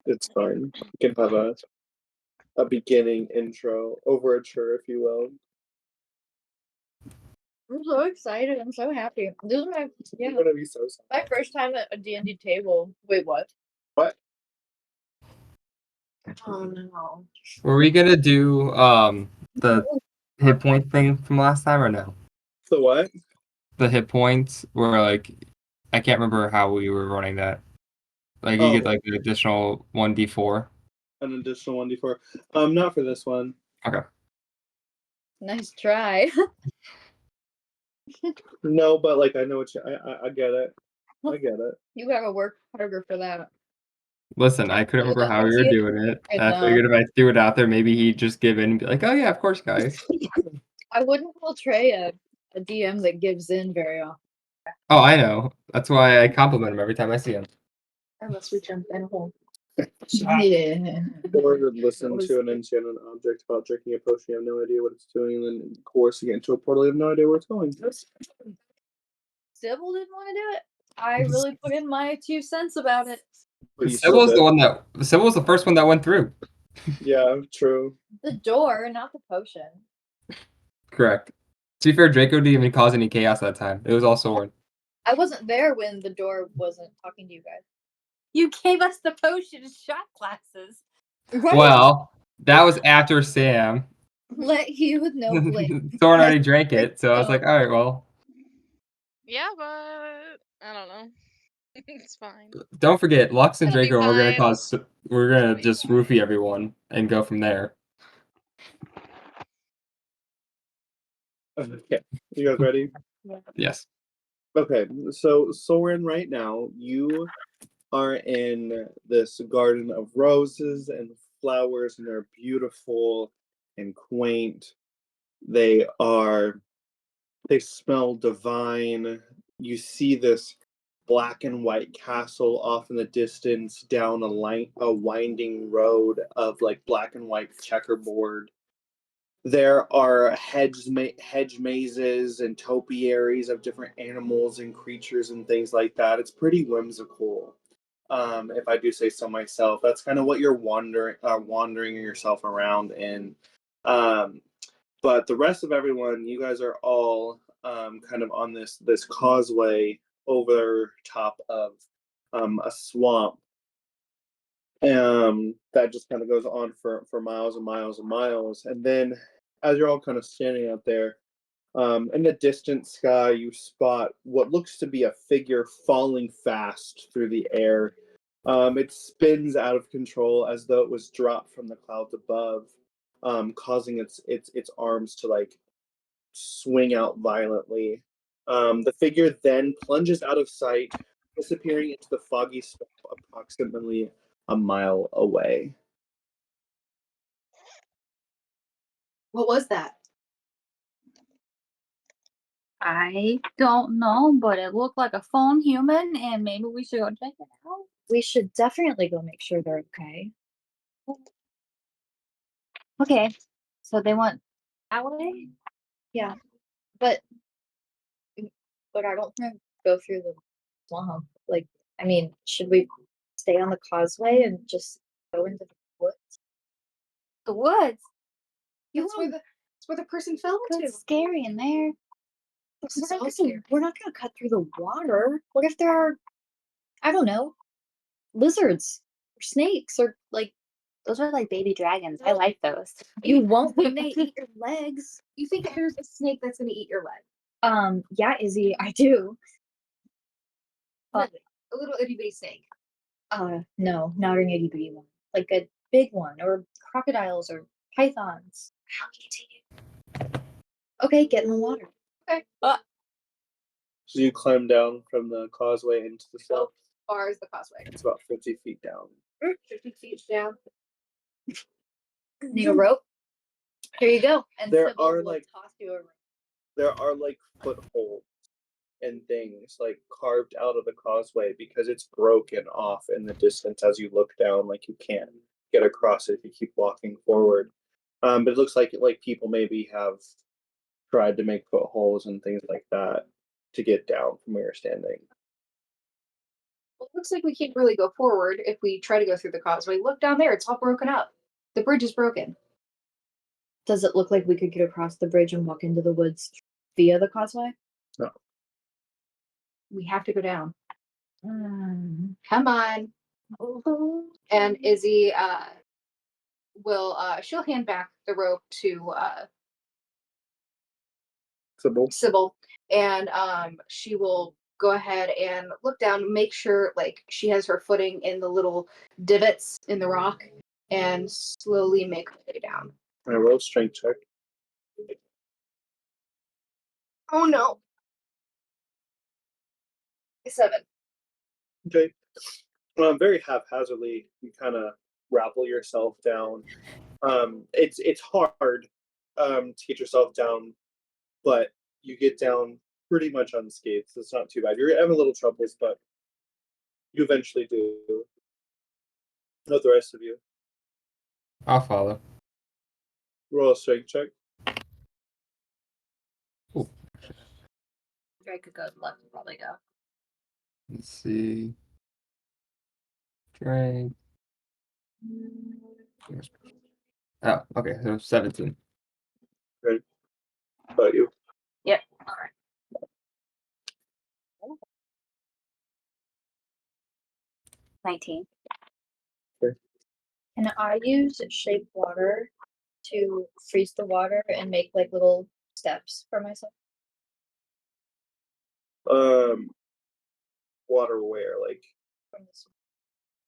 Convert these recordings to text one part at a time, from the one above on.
It's fine. We can have a beginning intro, overture, if you will. I'm so excited. I'm so happy. This is You're gonna be so my sad. first time at a D&D table. Wait, what? What? Oh no. Were we gonna do the hit point thing from last time or no? The what? The hit points were like I can't remember how we were running that. Like you get like an additional 1d4. An additional 1d4. Not for this one. Okay. Nice try. No, but like I know what I get it. I get it. You gotta work harder for that. Listen, I couldn't remember how we were doing it. I I know. figured if I threw it out there, maybe he'd just give in and be like, "Oh yeah, of course, guys." I wouldn't portray a DM that gives in very often. Oh, I know. That's why I compliment him every time I see him. Unless we jump in a hole. Yeah. Or listen to an enchanted object about drinking a potion, you have no idea what it's doing, and then coercing it into a portal, you have no idea where it's going. Sybil didn't want to do it. I really put in my 2 cents about it. But you Sybil was still Sybil was the first one that went through. Yeah, true. The door, not the potion. Correct. To be fair, Draco didn't even cause any chaos that time. It was all Soren. I wasn't there when the door wasn't talking to you guys. You gave us the potion shot glasses. Right? Well, that was after Sam. Let you with no blame. Soren already drank it, so I was like, all right, well. Yeah, but I don't know. It's fine. Don't forget, Lux and It'll be Draco fine. we're gonna just roofie everyone and go from there. Okay. You guys ready? Yes. Okay, so Soren, right now, you are in this garden of roses and flowers, and they're beautiful and quaint. They smell divine. You see this black and white castle off in the distance down a winding road of like black and white checkerboard. There are hedge mazes and topiaries of different animals and creatures and things like that. It's pretty whimsical, if I do say so myself. That's kind of what you're wandering yourself around in. But the rest of everyone, you guys are all kind of on this causeway over top of a swamp. That just kind of goes on for miles and miles and miles. And then as you're all kind of standing out there, in the distant sky, you spot what looks to be a figure falling fast through the air. It spins out of control as though it was dropped from the clouds above, causing its arms to like swing out violently. The figure then plunges out of sight, disappearing into the foggy swamp approximately a mile away. What was that? I don't know, but it looked like a phone human, and maybe we should go check it out. We should definitely go make sure they're okay. Okay, so they went that way? Yeah. But I don't want to go through the swamp. Like, I mean, should we stay on the causeway and just go into the woods? The woods? That's where the person fell into. It's scary in there. We're not gonna cut through the water. What if there are, I don't know, lizards or snakes or like Those are like baby dragons. I like those. you won't when they eat your legs. You think there's a snake that's gonna eat your leg? Yeah, Izzy, I do. A little itty bitty snake. No, not an itty bitty one. Like a big one, or crocodiles or pythons. I'll continue. Okay, get in the water. Okay. So you climb down from the causeway into the swamp. As far as the causeway. It's about 50 feet down. 50 feet down. Need a rope? Here you go. And There Sybil are, will like- toss you a rope. There are like footholds and things like carved out of the causeway because it's broken off in the distance as you look down. Like you can't get across it if you keep walking forward. But it looks like people maybe have tried to make footholes and things like that to get down from where you're standing. Well, Looks like we can't really go forward if we try to go through the causeway. Look down there, it's all broken up. The bridge is broken. Does it look like we could get across the bridge and walk into the woods via the causeway? We have to go down. Mm. Come on. And Izzy will she'll hand back the rope to Sybil. Sybil, and she will go ahead and look down, make sure like she has her footing in the little divots in the rock, and slowly make her way down. I roll strength check. Oh no. 7. Okay. Very haphazardly, you kind of rappel yourself down. It's hard to get yourself down, but you get down pretty much unscathed. It's not too bad. You're having a little troubles, but you eventually do. Not the rest of you. I'll follow. Roll a strength check. Ooh. Drake could go left and probably go. Let's see. Drink. Oh, okay. So 17. About you. Yep. All right. 19. Can I use shape water to freeze the water and make like little steps for myself? Water where? Like From this?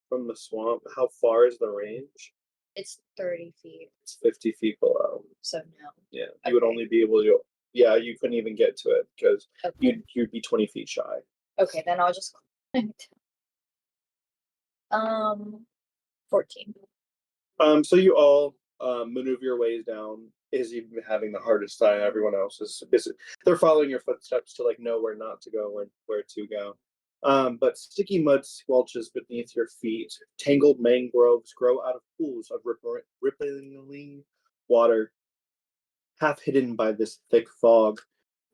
from the swamp? How far is the range? It's 30 feet, It's 50 feet below. so no. Yeah, you would Okay. only be able to. Yeah, you couldn't even get to it because Okay. you'd be 20 feet shy. Okay, then I'll just 14. So you all maneuver your ways down. Izzy having the hardest time. Everyone else is they're following your footsteps to like know where not to go and where to go. But sticky mud squelches beneath your feet. Tangled mangroves grow out of pools of rippling water, half hidden by this thick fog,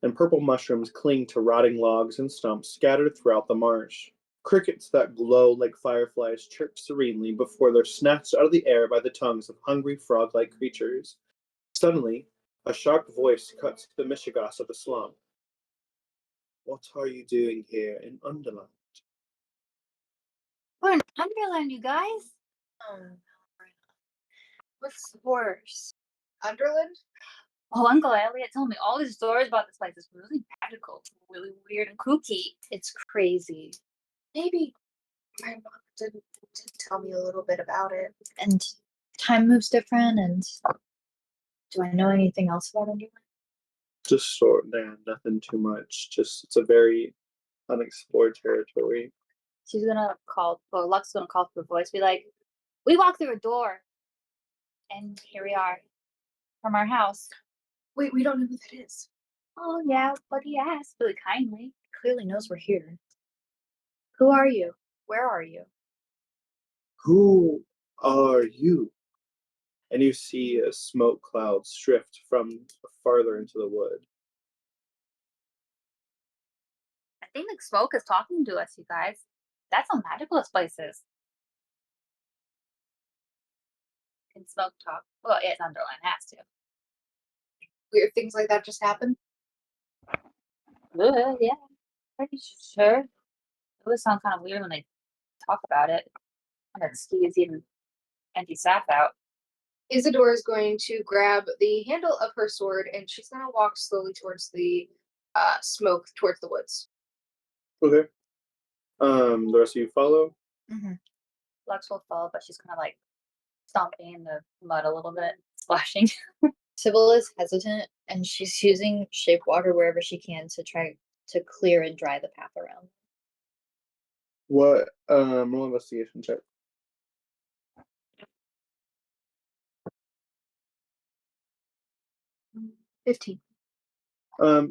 and purple mushrooms cling to rotting logs and stumps scattered throughout the marsh. Crickets that glow like fireflies chirp serenely before they're snatched out of the air by the tongues of hungry frog-like creatures. Suddenly, a sharp voice cuts the mishigas of the slum. What are you doing here in Underland? We're in Underland, you guys. Oh, no. What's worse? Underland? Oh, Uncle Elliot told me all these stories about this place. It's really magical, really weird and kooky. It's crazy. Maybe my mom didn't tell me a little bit about it. And time moves different, and do I know anything else about Underland? Just sort of, nothing too much. Just it's a very unexplored territory. She's gonna call, or Luck's gonna call for the voice, be like, we walked through a door, and here we are, from our house. Wait, we don't know who that is. Oh yeah, but he asked really kindly. Clearly knows we're here. Who are you? Where are you? Who are you? And you see a smoke cloud drift from farther into the wood. I think the smoke is talking to us, you guys. That's how magical this place is. Can smoke talk? Well, yeah, it's Underland, has to. Weird things like that just happen. Yeah, pretty sure. It always sounds kind of weird when they talk about it. And that Steve even empty Saf out. Isadora is going to grab the handle of her sword and she's going to walk slowly towards the smoke, towards the woods. Okay. The rest of you follow. Lux will fall, but she's kind of like stomping in the mud a little bit, splashing. Sybil is hesitant, and she's using shape water wherever she can to try to clear and dry the path around. What? Roll investigation check. 15.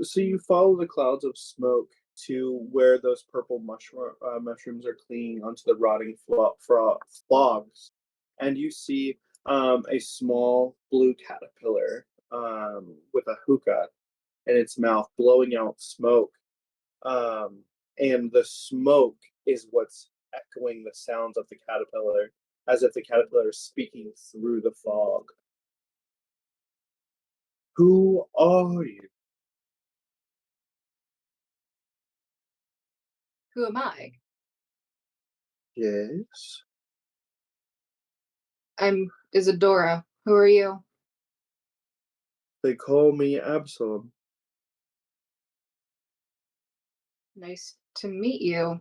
So you follow the clouds of smoke to where those purple mushrooms are clinging onto the rotting logs, and you see a small blue caterpillar with a hookah in its mouth, blowing out smoke. And the smoke is what's echoing the sounds of the caterpillar, as if the caterpillar is speaking through the fog. Who are you? Who am I? Yes. I'm Isadora. Who are you? They call me Absalom. Nice to meet you.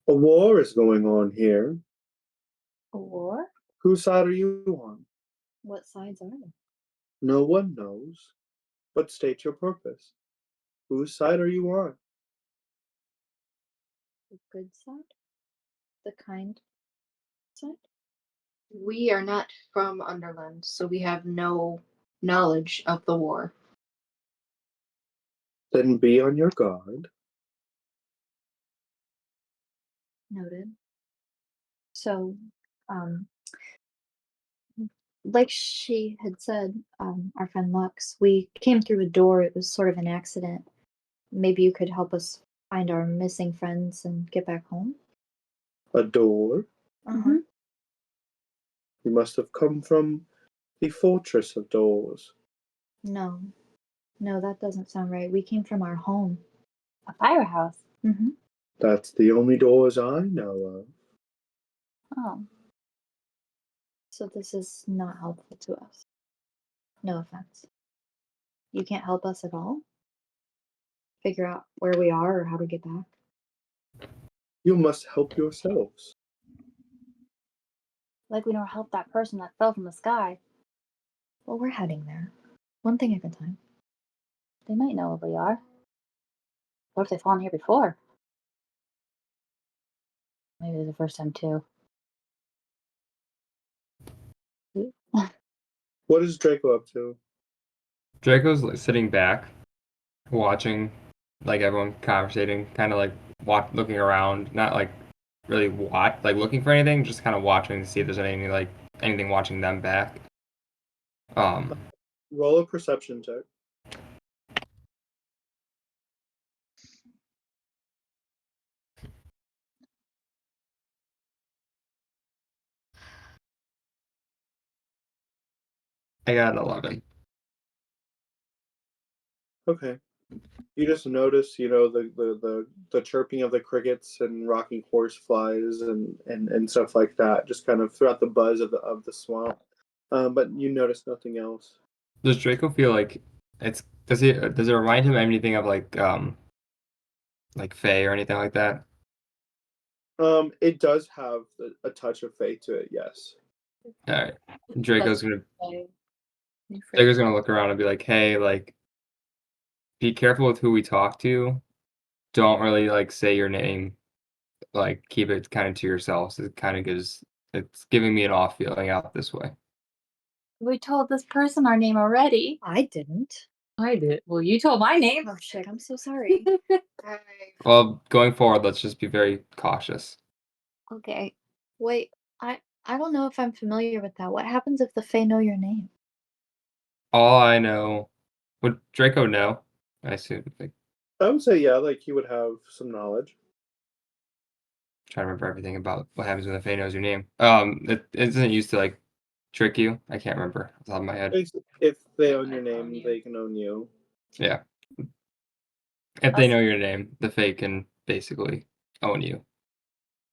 A war is going on here. A war? Whose side are you on? What sides are there? No one knows. But state your purpose. Whose side are you on? The good side? The kind side? We are not from Underland, so we have no knowledge of the war. Then be on your guard. Noted. So, like she had said, our friend Lux, we came through a door. It was sort of an accident. Maybe you could help us find our missing friends and get back home? A door. Uh-huh. You must have come from the fortress of doors. No. No, that doesn't sound right. We came from our home. A firehouse. Mm-hmm. That's the only doors I know of. Oh. So this is not helpful to us. No offense. You can't help us at all? Figure out where we are or how to get back? You must help yourselves. Like we don't help that person that fell from the sky. Well, we're heading there. One thing at a time. They might know where we are. What if they've fallen here before? Maybe it was the first time too. What is Draco up to? Draco's like sitting back, watching like everyone conversating, kind of like looking around, not like really looking for anything, just kind of watching to see if there's anything watching them back. Roll a perception check. I got an 11. Okay. You just notice, the chirping of the crickets and rocking horseflies and stuff like that, just kind of throughout the buzz of the swamp. But you notice nothing else. Does Draco feel like does it remind him anything of like Fae or anything like that? It does have a touch of fate to it, yes. All right. Draco's gonna look around and be like, "Hey, like, be careful with who we talk to. Don't really like say your name. Like, keep it kind of to yourselves. It's giving me an off feeling out this way." We told this person our name already. I didn't. I did. Well, you told my name. Oh shit, I'm so sorry. Well, going forward, let's just be very cautious. Okay. Wait, I don't know if I'm familiar with that. What happens if the Fae know your name? All I know, would Draco know? I assume. Like, I would say, yeah, like he would have some knowledge. trying to remember everything about what happens when the Fae knows your name. It isn't used to like trick you. I can't remember off the top of my head. If they own your name, they can own you. Yeah. If they know your name, the Fae can basically own you.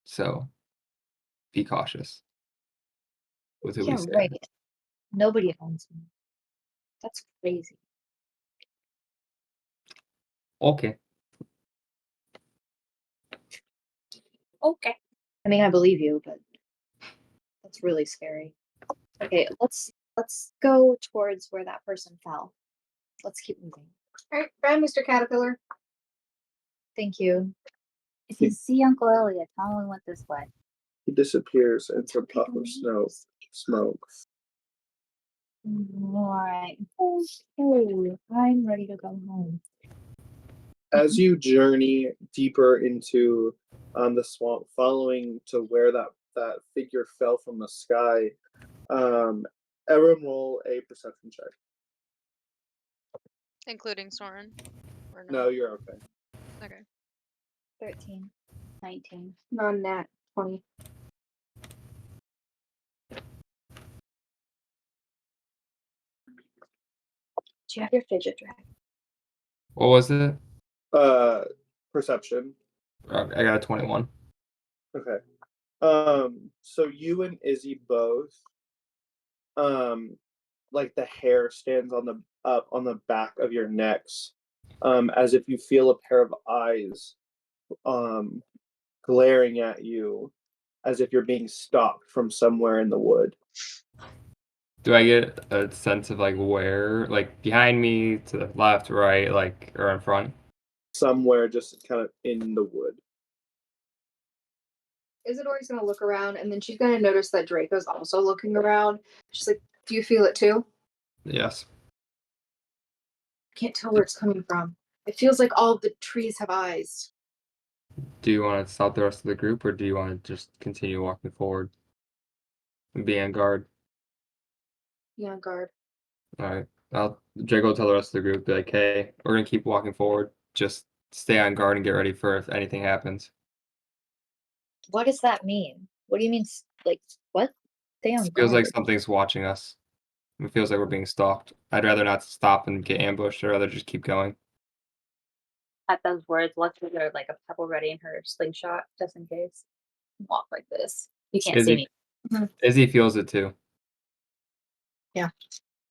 So be cautious with who we Yeah, say. right. Nobody owns me. That's crazy. Okay. Okay. I mean, I believe you, but that's really scary. Okay, let's go towards where that person fell. Let's keep moving. All right, bye, Mr. Caterpillar. Thank you. If you see Uncle Elliot, tell him we went this way. He disappears into a puff of smoke. All right. Okay, I'm ready to go home. As you journey deeper into the swamp, following to where that figure fell from the sky, everyone roll a perception check. Including Soren. Or No, you're okay. Okay. 13. 19. Non-nat 20. Do you have your fidget drag? What was it? Perception. I got a 21. Okay. So you and Izzy both, like the hair stands on the up on the back of your necks, as if you feel a pair of eyes, um, glaring at you, as if you're being stalked from somewhere in the wood. Do I get a sense of like where, like behind me, to the left, right, like, or in front? Somewhere just kind of in the wood. Isadore's gonna look around, and then she's gonna notice that Draco's also looking around. She's like, "Do you feel it too?" Yes. I can't tell where it's coming from. It feels like all of the trees have eyes. Do you want to stop the rest of the group, or do you want to just continue walking forward and be on guard? Be on guard. All right. Draco will tell the rest of the group, be like, hey, we're gonna keep walking forward. Just stay on guard and get ready for if anything happens. What does that mean? What do you mean? Like what? Stay on Feels like guard. something's watching us. It feels like we're being stalked. I'd rather not stop and get ambushed. I'd rather just keep going. At those words, let's her like a pebble ready in her slingshot, just in case. Walk like this. You can't see Izzy, me. Izzy feels it too.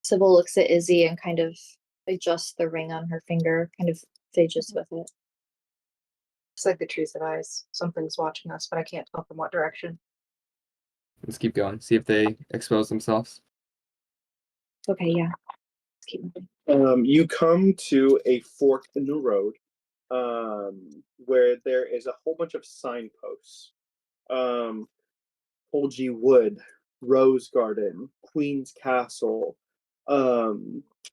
Sybil looks at Izzy and kind of adjusts the ring on her finger, kind of fidgets with it. It's like the trees have eyes. Something's watching us, but I can't tell from what direction. Let's keep going. See if they expose themselves. Okay, yeah. Let's keep moving. You come to a fork in the road, where there is a whole bunch of signposts. Polgy Wood, Rose Garden, Queen's Castle,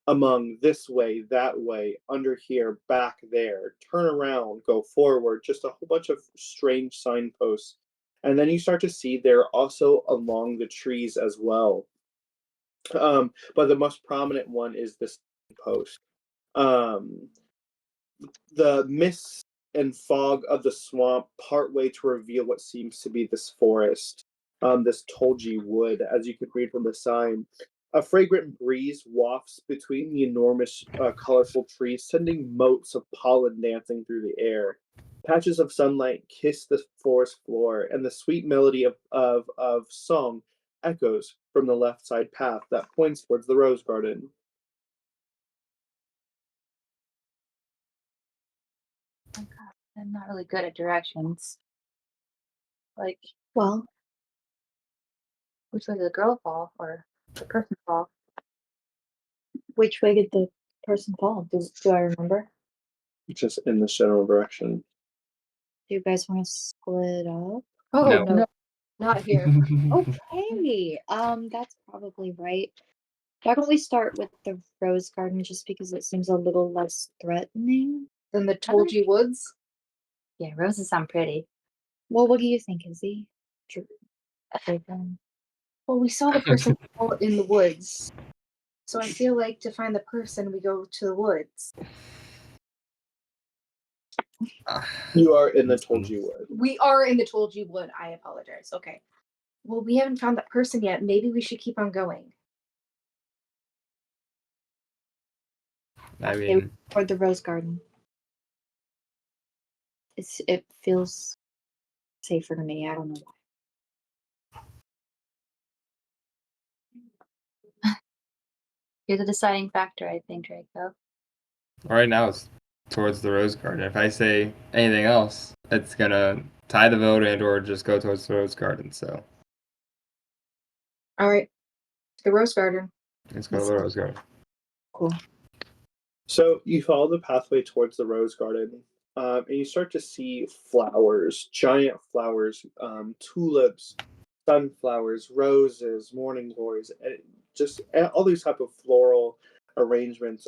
among this way, that way, under here, back there, turn around, go forward, just a whole bunch of strange signposts. And then you start to see they're also along the trees as well. But the most prominent one is this post. The mist and fog of the swamp partway to reveal what seems to be this forest, this Tolji wood, as you could read from the sign. A fragrant breeze wafts between the enormous, colorful trees, sending motes of pollen dancing through the air. Patches of sunlight kiss the forest floor, and the sweet melody of song echoes from the left side path that points towards the rose garden. I'm not really good at directions. Like, Well, which way did the girl fall or the person fall? which way did the person fall? Do I remember? Just in this general direction. Do you guys want to split up? Oh No. no, not here. Okay. That's probably right. Why don't we start with the rose garden just because it seems a little less threatening? Then the Tolji Woods. Yeah, roses sound pretty. Well, what do you think, Izzy? Draco? Well, we saw the person fall in the woods. So I feel like to find the person, we go to the woods. You are in the Tolji wood. We are in the Tolji Wood. I apologize. Okay. Well, we haven't found that person yet. Maybe we should keep on going. I mean, Or the rose garden. It feels safer to me. I don't know why. You're the deciding factor, I think, Draco. right now it's towards the rose garden. If I say anything else, it's gonna tie the vote and or just go towards the rose garden. So All right. The Rose Garden. let's go to the rose garden. Cool. So you follow the pathway towards the rose garden, and you start to see flowers, giant flowers, tulips, sunflowers, roses, morning glories, and just all these type of floral arrangements,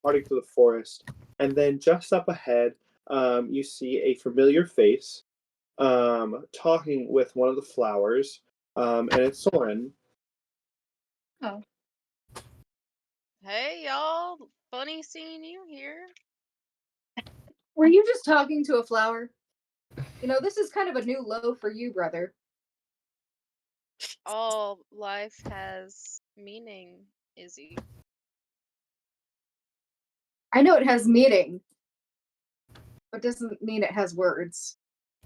parting through the forest. And then just up ahead, you see a familiar face, talking with one of the flowers, and it's Soren. Hey y'all, funny seeing you here. Were you just talking to a flower? You know, this is kind of a new low for you, brother. All life has meaning, Izzy. I know it has meaning, but doesn't mean it has words.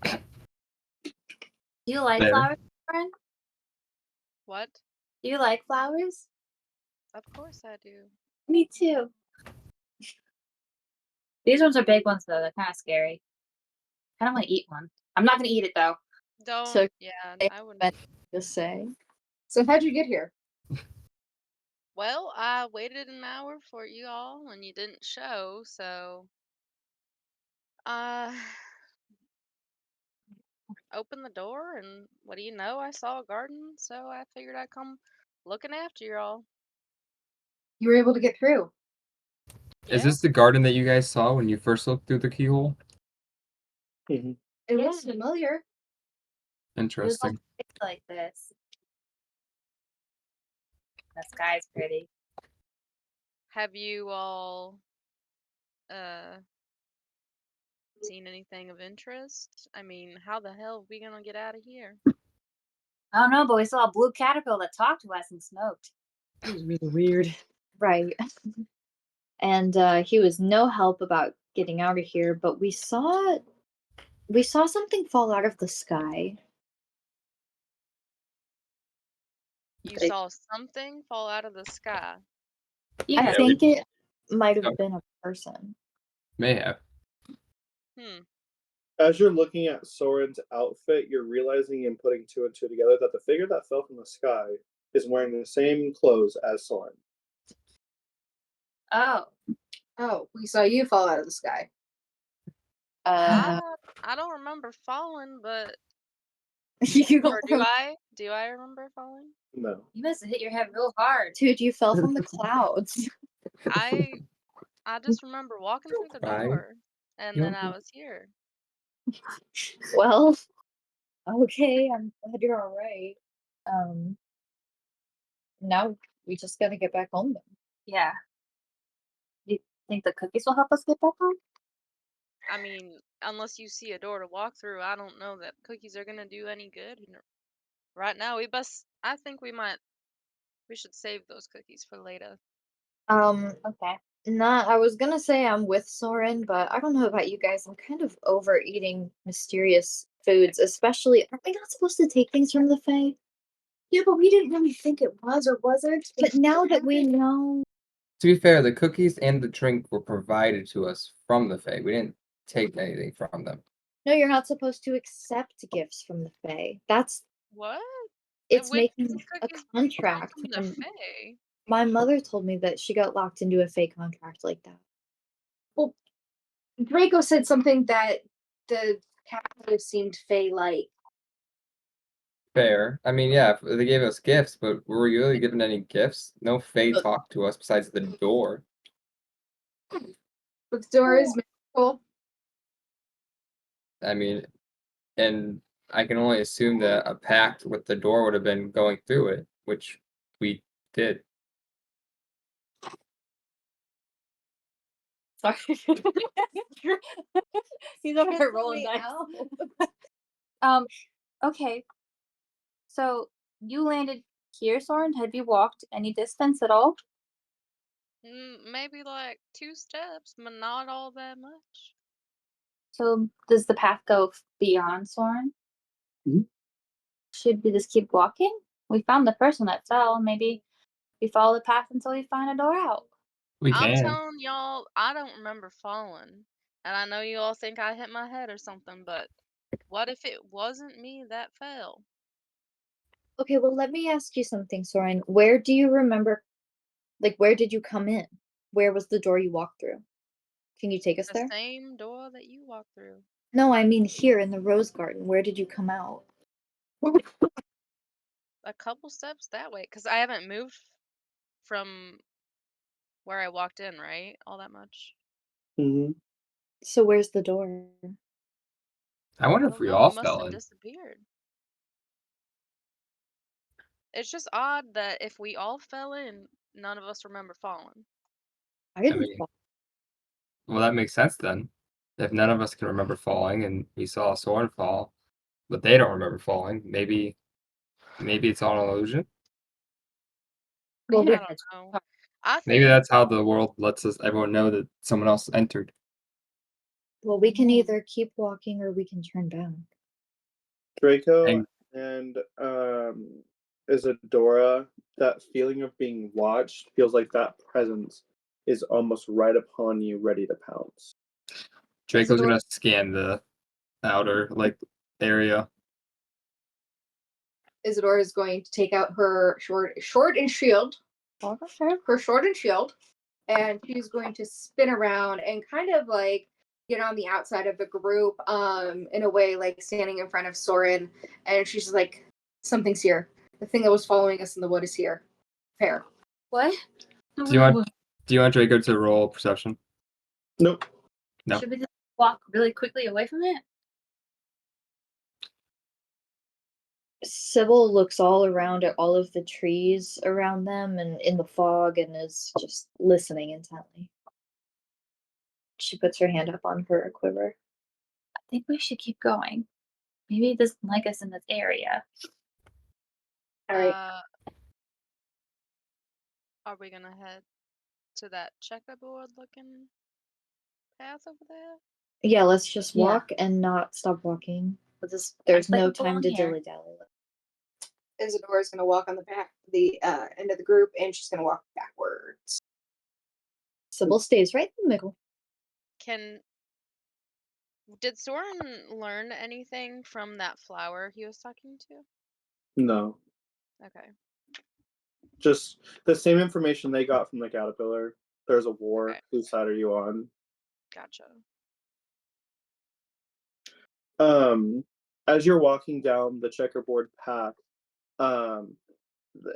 Do you like Fair. flowers, Soren? What? Do you like flowers? Of course I do. Me too. These ones are big ones though. They're kind of scary. I don't want to eat one. I'm not gonna eat it though. Don't. So- Yeah, I wouldn't. but- Just say. So how'd you get here? Well, I waited an hour for you all and you didn't show, so I opened the door and what do you know? I saw a garden, so I figured I'd come looking after you all. You were able to get through. Is Yeah. this the garden that you guys saw when you first looked through the keyhole? Mhm. It Yeah. looks familiar. It was Interesting. like this. The sky's pretty. Have you all uh seen anything of interest? I mean, how the hell are we gonna get out of here? I don't know, but we saw a blue caterpillar that talked to us and smoked. It was really weird. Right. And he was no help about getting out of here, but we saw something fall out of the sky. You Like- saw something fall out of the sky. Yeah. I think it might Oh. have been a person. May have. Hmm. As you're looking at Soren's outfit, you're realizing and putting two and two together that the figure that fell from the sky is wearing the same clothes as Soren. Oh. Oh, we saw you fall out of the sky. I don't remember falling, but You or do I? Do I remember falling? No. You must have hit your head real hard. Dude, you fell from the clouds. I just remember walking through the Right. door and You then don't I think- was here. Well, okay, I'm glad you're all right. Now we just gotta get back home then. Yeah. Do you think the cookies will help us get back home? I mean, unless you see a door to walk through, I don't know that cookies are gonna do any good. Right now, I think we should save those cookies for later. Okay. I was gonna say I'm with Soren, but I don't know about you guys. I'm kind of overeating mysterious foods, especially. Aren't we not supposed to take things from the Fae? Yeah, but we didn't really think it was or wasn't. But now that we know, To be fair, the cookies and the drink were provided to us from the Fae. We didn't take anything from them. no, you're not supposed to accept gifts from the Fae. That's What? it's Which making a cookies come contract. from the And Fae? my mother told me that she got locked into a Fae contract like that. Well, Draco said something that the caterpillar seemed Fey-like. Fair. I mean, yeah, they gave us gifts, but were we really given any gifts? No Fae But- talked to us besides the door. But the door is magical. I mean, and I can only assume that a pact with the door would have been going through it, which we did. Sorry. He's over here rolling dice. Okay. So you landed here, Soren. Have you walked any distance at all? Maybe like 2 steps, but not all that much. So does the path go beyond Soren? Mhm. Should we just keep walking? We found the first one that fell. Maybe we follow the path until we find a door out. We I'm can. telling y'all, I don't remember falling. And I know you all think I hit my head or something, but what if it wasn't me that fell? Okay, well, let me ask you something, Soren. Where do you remember, like, where did you come in? Where was the door you walked through? Can you take us The there? same door that you walked through. No, I mean here in the rose garden. Where did you come out? A couple steps that way, because I haven't moved from where I walked in, right? All that much. Mm-hmm. So where's the door? I wonder I if don't we know, all it must fell have in. disappeared. It's just odd that if we all fell in, none of us remember falling. I didn't mean- fall. Well, that makes sense then. if none of us can remember falling and we saw Soren fall, but they don't remember falling, maybe it's all an illusion. Well, I we- don't know. I Maybe think that's how the world lets us everyone know that someone else entered. Well, we can Mhm. either keep walking or we can turn back. Draco And- and Isadora, that feeling of being watched feels like that presence is almost right upon you, ready to pounce. Draco's Isadora- gonna scan the outer area. Isadora is going to take out her sword and shield, her sword and shield, and she's going to spin around and kind of like get on the outside of the group, in a way like standing in front of Soren, and she's just like, "Something's here. The thing that was following us in the wood is here. Prepare." What? Do you want Draco to roll perception? Nope. No. Should we just walk really quickly away from it? Sybil looks all around at all of the trees around them and in the fog and is just listening intently. She puts her hand up on her quiver. I think we should keep going. Maybe it doesn't like us in this area. All right. Are we gonna head to that checkerboard looking path over there? Yeah, let's just Yeah. walk and not stop walking. We'll just There's no uncycle time along to here. dilly dally. Isadora is going to walk on the back, the end of the group, and she's going to walk backwards. Sybil stays right in the middle. Did Soren learn anything from that flower he was talking to? No. Okay. Just the same information they got from the caterpillar. There's a war. Okay. Whose side are you on? Gotcha. As you're walking down the checkerboard path,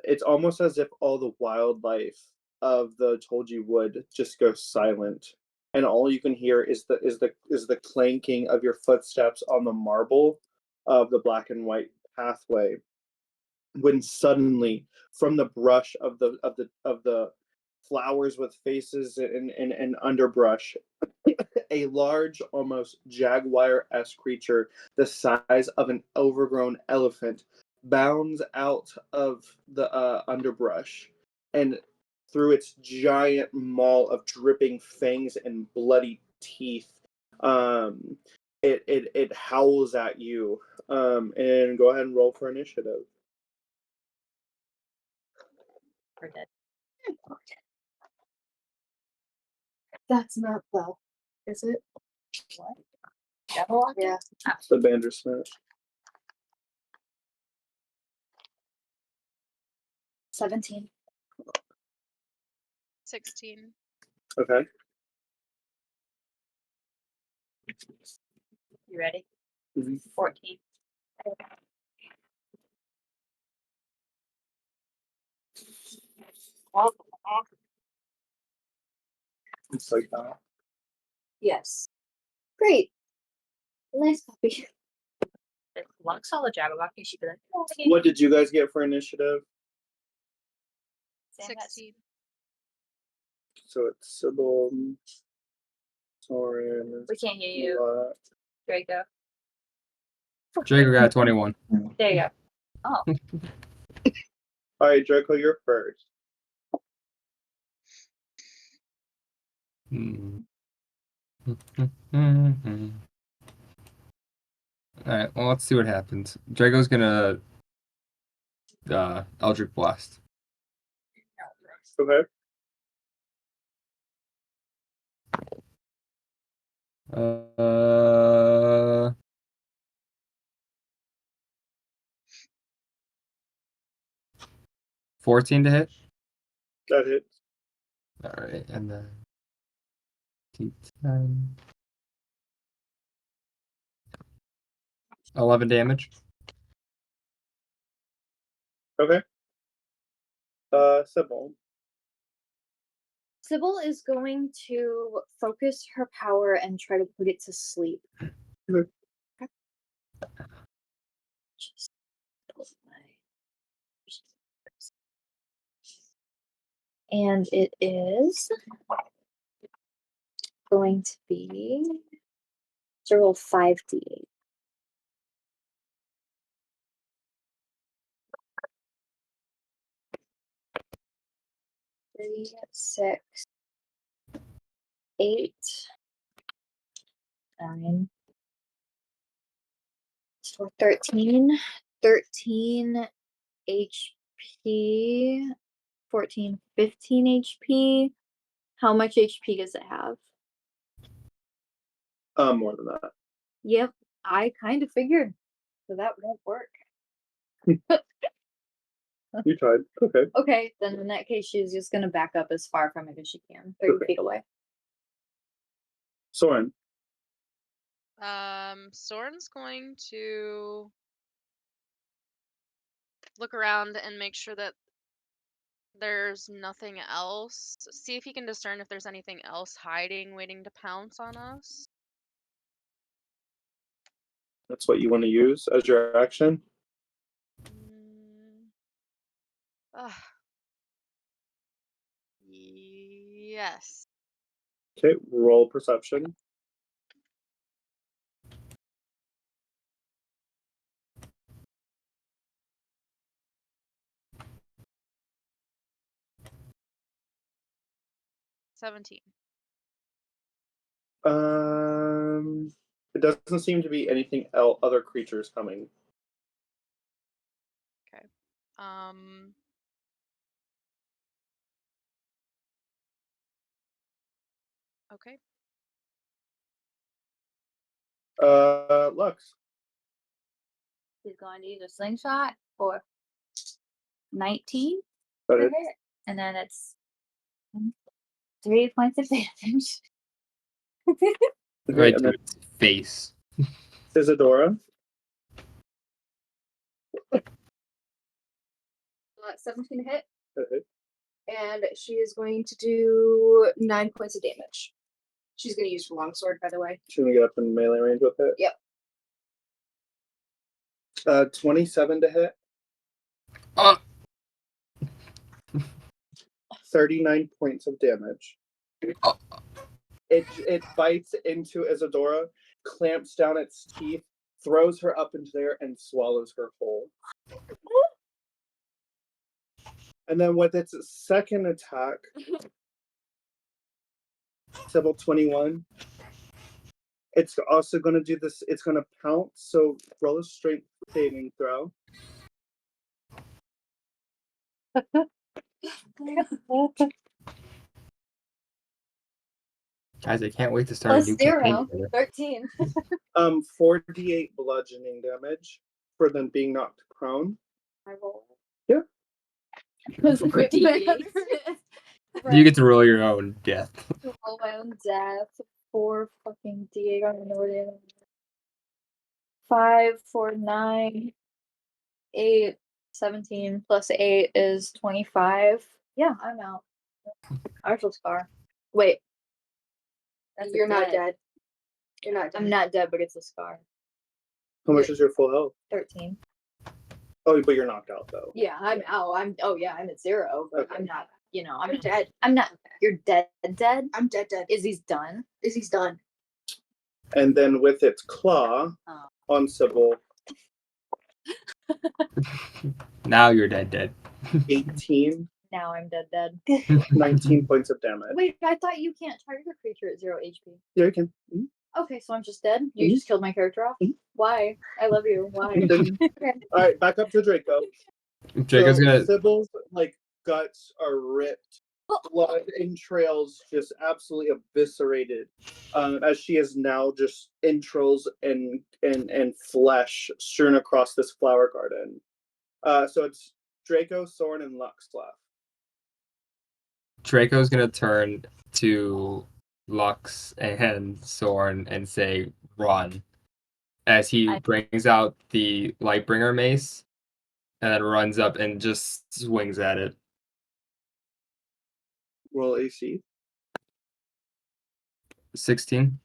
it's almost as if all the wildlife of the Tolji wood just goes silent, and all you can hear is the clanking of your footsteps on the marble of the black and white pathway. When suddenly, from the brush of the flowers with faces and underbrush, a large, almost jaguar-esque creature the size of an overgrown elephant bounds out of the underbrush, and through its giant maw of dripping fangs and bloody teeth, it howls at you. And go ahead and roll for initiative. We're dead. That's not the, is it? What? Jabberwocky? Yeah. The Bandersnatch. 17. 16. Okay. You ready? Mhm. 14. It's like that. Yes. Great. Nice puppy. If Lux saw the Jabberwocky, she'd be like, "Oh, okay." What did you guys get for initiative? Sam has 16. So it's Sybil, Soren. We can't hear you, Draco. Draco got 21. There you go. Oh, All right, Draco, you're first. Alright, well, let's see what happens. Draco's gonna Eldritch Blast. Okay. Uh, 14 to hit. That hits. Alright, and then D10. 11 damage. Okay. Sybil. Sybil is going to focus her power and try to put it to sleep. Okay. Just pull my- And it is going to be So roll 5d8. Three, 6, 8, 9. So 13. 13 HP. 14, 15 HP. How much HP does it have? More than that. Yep, I kind of figured. So that won't work. You tried. Okay. Okay, then in that case, she's just gonna back up as far from it as she can, 30 Okay. feet away. Soren. Soren's going to look around and make sure that there's nothing else. See if he can discern if there's anything else hiding, waiting to pounce on us. That's what you want to use as your action? Ugh. Yes. Okay, roll perception. $17. It doesn't seem to be anything else, other creatures coming. Okay. Okay. Lux. He's going to use a slingshot for 19 That to it. hit, and then it's 3 points of damage. Okay, Right and to then its face. Isadora. 17 to hit, That hit. and she is going to do 9 points of damage. She's going to use her longsword, by the way. She's gonna get up in melee range with it. Yep. 27 to hit. Oh. 39 points of damage. Oh. It bites into Isadora, clamps down its teeth, throws her up into there, and swallows her whole. And then with its second attack, Sybil 21, it's also going to do this. It's going to pounce, so roll a strength saving throw. Guys, I can't wait to start a Plus new 0, campaign together. 13. 4d8 bludgeoning damage for them being knocked prone. I roll. Yeah. You get to roll your own death. Roll my own death. 4 fucking d8. I don't know what it is. 5, 4, 9, 8, 17 plus 8 is 25. Yeah, I'm out. Arshel scar. Wait. That's a You're not dead. dead. You're not dead. I'm not dead, but it's a scar. How much is your full health? 13. Oh, but you're knocked out though. Yeah, I'm out. I'm I'm at 0, but Okay. I'm not, I'm I'm not, dead. I'm not you're dead. I'm dead. Izzy's done. Izzy's done. And then with its claw Oh. on Sybil, Now you're dead. 18, Now I'm dead. 19 points of damage. Wait, I thought you can't target a creature at 0 HP. Yeah, you can. Mhm. Okay, so I'm just dead? You Mhm. just killed my character off? Mhm. Why? I love you. Why? All right, back up to Draco. Draco's So gonna. Sybil's guts are ripped, blood entrails just absolutely eviscerated, as she is now just entrails and flesh strewn across this flower garden. So it's Draco, Soren, and Lux left. Draco's gonna turn to Lux and Soren and say, "Run!" as he brings out the Lightbringer mace, and then runs up and just swings at it. Roll AC. 16,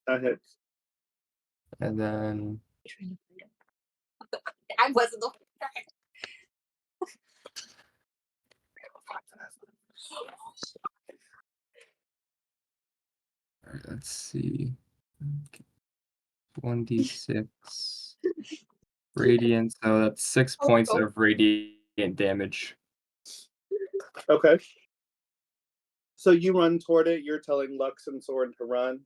That hits. and then I wasn't the let's see. 1d6 radiant, so that's 6 points Oh. of radiant damage. Okay. So you run toward it. You're telling Lux and Soren to run.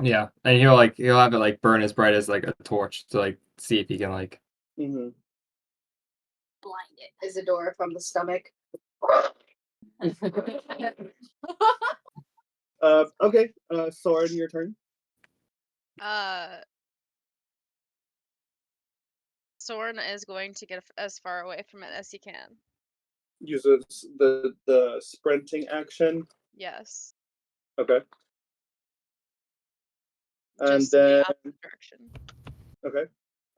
Yeah, and he'll have it like burn as bright as like a torch to like see if he can like. Mm-hmm. Blind it. Isadora from the stomach. Okay. Soren, your turn. Soren is going to get as far away from it as he can. Uses the sprinting action. Yes. Okay. And Just in then the opposite direction. okay.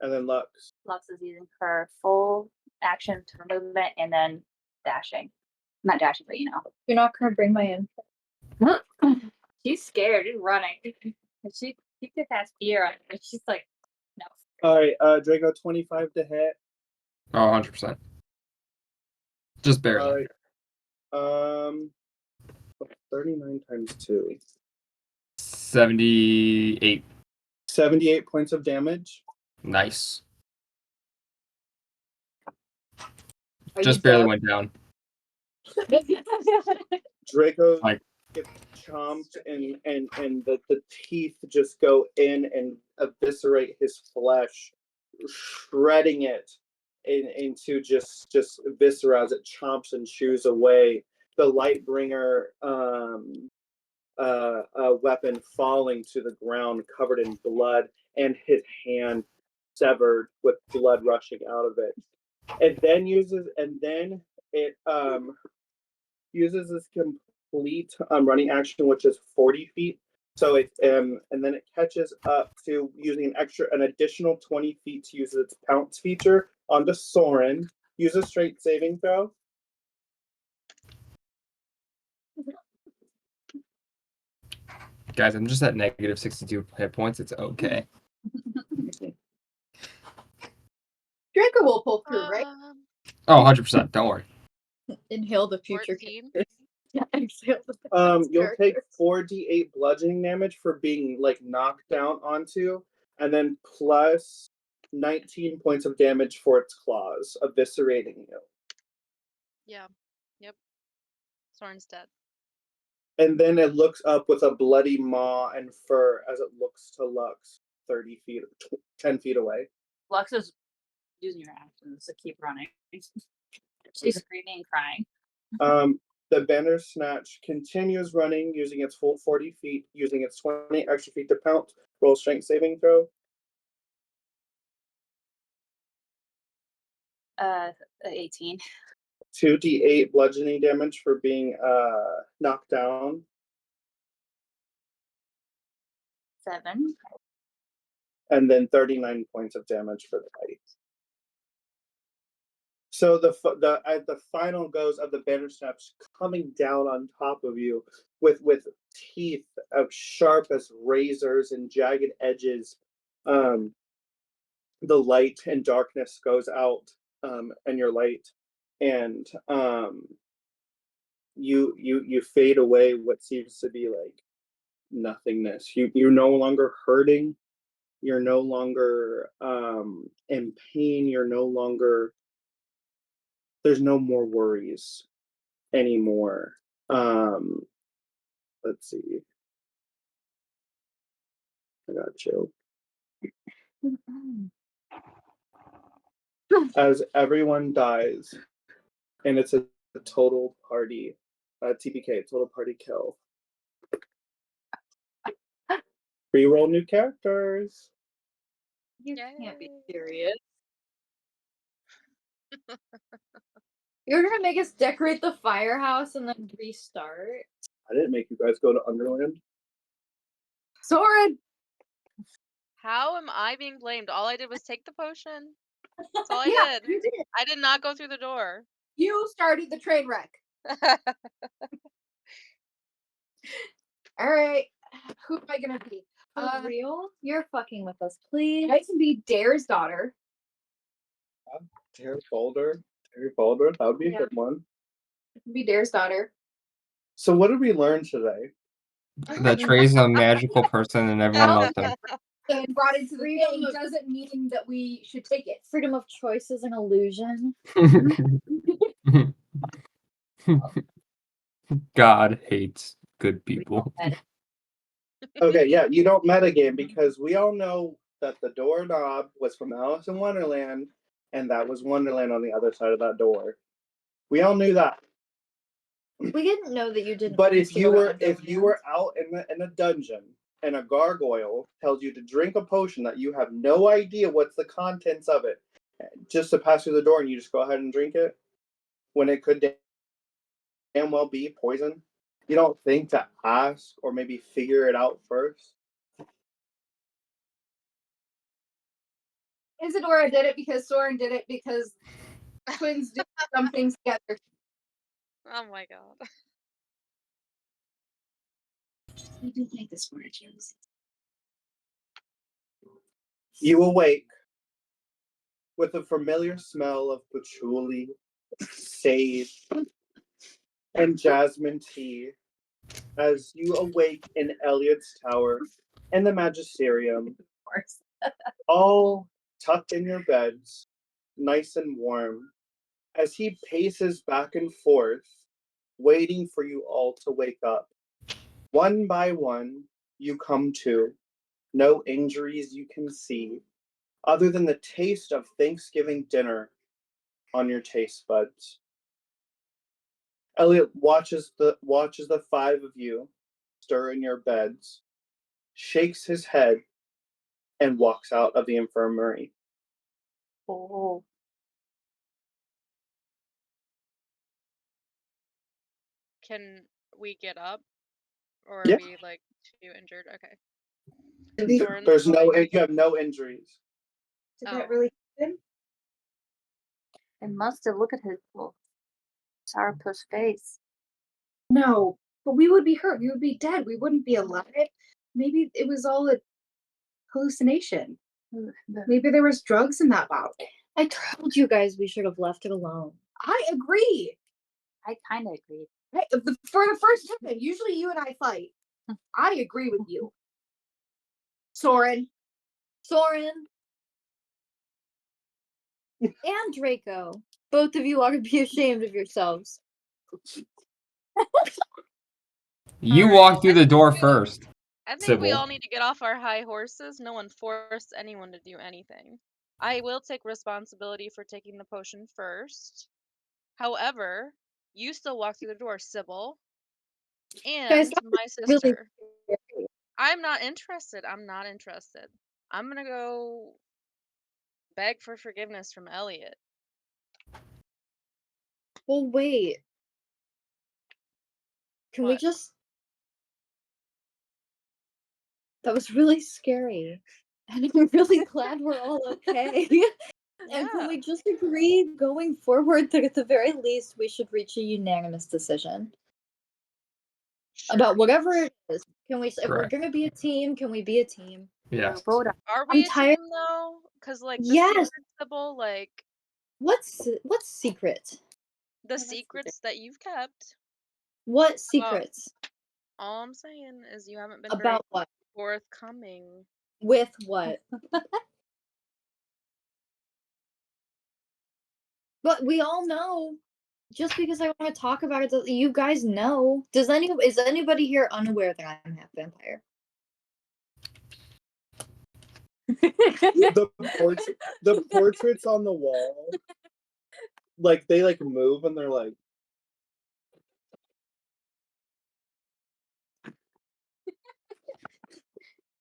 And then Lux. Lux is using her full action turn movement and then dashing. Not dashing, but you know. You're not gonna bring my in. She's scared and running. And she could has fear on her. She's like, no. All right. Draco, 25 to hit. Oh, 100%. Just barely. All right. 39 times 2. 78. 78 points of damage. Nice. Are Just you barely done? went down. Draco Like- gets chomped and the teeth just go in and eviscerate his flesh, shredding it into just viscera as it chomps and chews away. The Lightbringer weapon falling to the ground covered in blood and his hand severed with blood rushing out of it. It then uses this complete running action, which is 40 feet. So it and then it catches up to using an additional 20 feet to use its pounce feature onto Soren. Use a straight saving throw. Guys, I'm just at negative 62 hit points. It's okay. Draco will pull through, right? Oh, 100%. Don't worry. Inhale the future. 14. Yeah, exhale the You'll take 4d8 bludgeoning damage for being like knocked down onto, and then plus 19 points of damage for its claws, eviscerating you. Yeah. Yep. Soren's dead. And then it looks up with a bloody maw and fur as it looks to Lux 30 feet, 10 feet away. Lux is using her actions to keep running. She's screaming and crying. The Bandersnatch continues running using its full 40 feet, using its 20 extra feet to pounce. Roll strength saving throw. 18. 2d8 bludgeoning damage for being knocked down. 7. And then 39 points of damage for the bite. So the final goes of the Bandersnatch coming down on top of you with teeth of sharp as razors and jagged edges. The light and darkness goes out, and your light, and you fade away what seems to be like nothingness. You're no longer hurting. You're no longer in pain. You're no longer. There's no more worries anymore. Let's see. I got you. As everyone dies, and it's a total party, TPK, total party kill. Reroll new characters. You can't be Yay. serious. You're gonna make us decorate the firehouse and then restart? I didn't make you guys go to Underland. Soren! How am I being blamed? All I did was take the potion. That's all I Yeah, did. you did. I did not go through the door. You started the train wreck. All right. Who am I gonna be? For real? You're fucking with us, please. I can be Dare's daughter. Terry Boulder. That would be a Yeah. good one. I can be Dare's daughter. So what did we learn today? that Trey's a magical person and everyone loves him. And brought into the thing doesn't mean that we should take it. Freedom of choice is an illusion. God hates good people. Okay, yeah, you don't metagame because we all know that the doorknob was from Alice in Wonderland, and that was Wonderland on the other side of that door. We all knew that. We didn't know that you didn't. But want if to you go were to out in a dungeon and a gargoyle tells you to drink a potion that you have no idea what's the contents of it, just to pass through the door and you just go ahead and drink it, when it could damn well be poison, you don't think to ask or maybe figure it out first? Isadora did it because Soren did it because twins do some things together. Oh my god. You do make this word, James. You awake with a familiar smell of patchouli, sage, and jasmine tea as you awake in Elliot's tower in the Magisterium, Of course. all tucked in your beds, nice and warm, as he paces back and forth, waiting for you all to wake up. One by one, you come to, no injuries you can see, other than the taste of Thanksgiving dinner on your taste buds. Elliot watches the five of you stir in your beds, shakes his head, and walks out of the infirmary. Oh. Can we get up? Or Yeah. are we like too injured? Okay. Soren's There's no, going- you have no injuries. Did Oh. that really happen? It must have. Look at his little sourpuss face. No, but we would be hurt. We would be dead. We wouldn't be alive. Maybe it was all a hallucination. Maybe there was drugs in that bottle. I told you guys we should have left it alone. I agree. I kind of agree. For the first time, usually you and I fight. I agree with you. Soren. And Draco. Both of you ought to be ashamed of yourselves. You Alright, walked through I the think door we- first. I think we Sybil. all need to get off our high horses. No one forced anyone to do anything. I will take responsibility for taking the potion first. However, you still walk through the door, Sybil. And that my really sister. I'm not interested. I'm gonna go beg for forgiveness from Elliot. Well, wait. Can we What? just. That was really scary. And I'm really glad we're all okay. And can Yeah. we just agree going forward that at the very least we should reach a unanimous decision about whatever it is? Can we, if we're Correct. gonna be a team, can we be a team? Yes. Vote on. Are I'm we a tired- team though? Because like the Yes. secret Sybil, like What's secret? the secrets that you've kept. What secrets? All I'm saying is you haven't been very About what? forthcoming. With what? But we all know. Just because I want to talk about it, you guys know. Is anybody here unaware that I'm half vampire? The portraits on the wall, like they like move and they're like.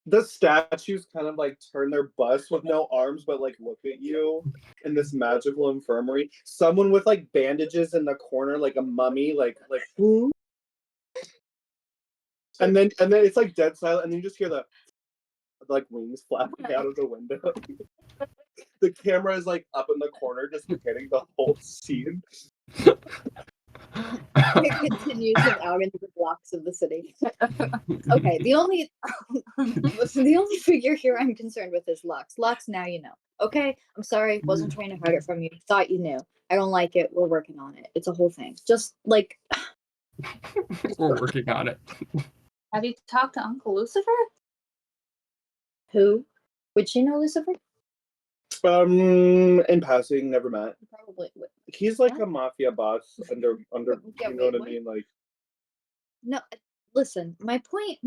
The statues kind of like turn their busts with no arms, but like look at you in this magical infirmary. Someone with like bandages in the corner, like a mummy, like who? And then it's like dead silent, and then you just hear the like wings flapping out of the window. The camera is like up in the corner, just getting the whole scene. It continues out into the blocks of the city. Okay, the only figure here I'm concerned with is Lux. Lux, now you know. Okay, I'm sorry, wasn't trying to hide it from you. Thought you knew. I don't like it. We're working on it. It's a whole thing. Just like We're working on it. Have you talked to Uncle Lucifer? Who? Would she know Lucifer? In passing, never met. Probably would. He's like What? a mafia boss under Yeah, you know what I wait, mean? Like No, listen, my point,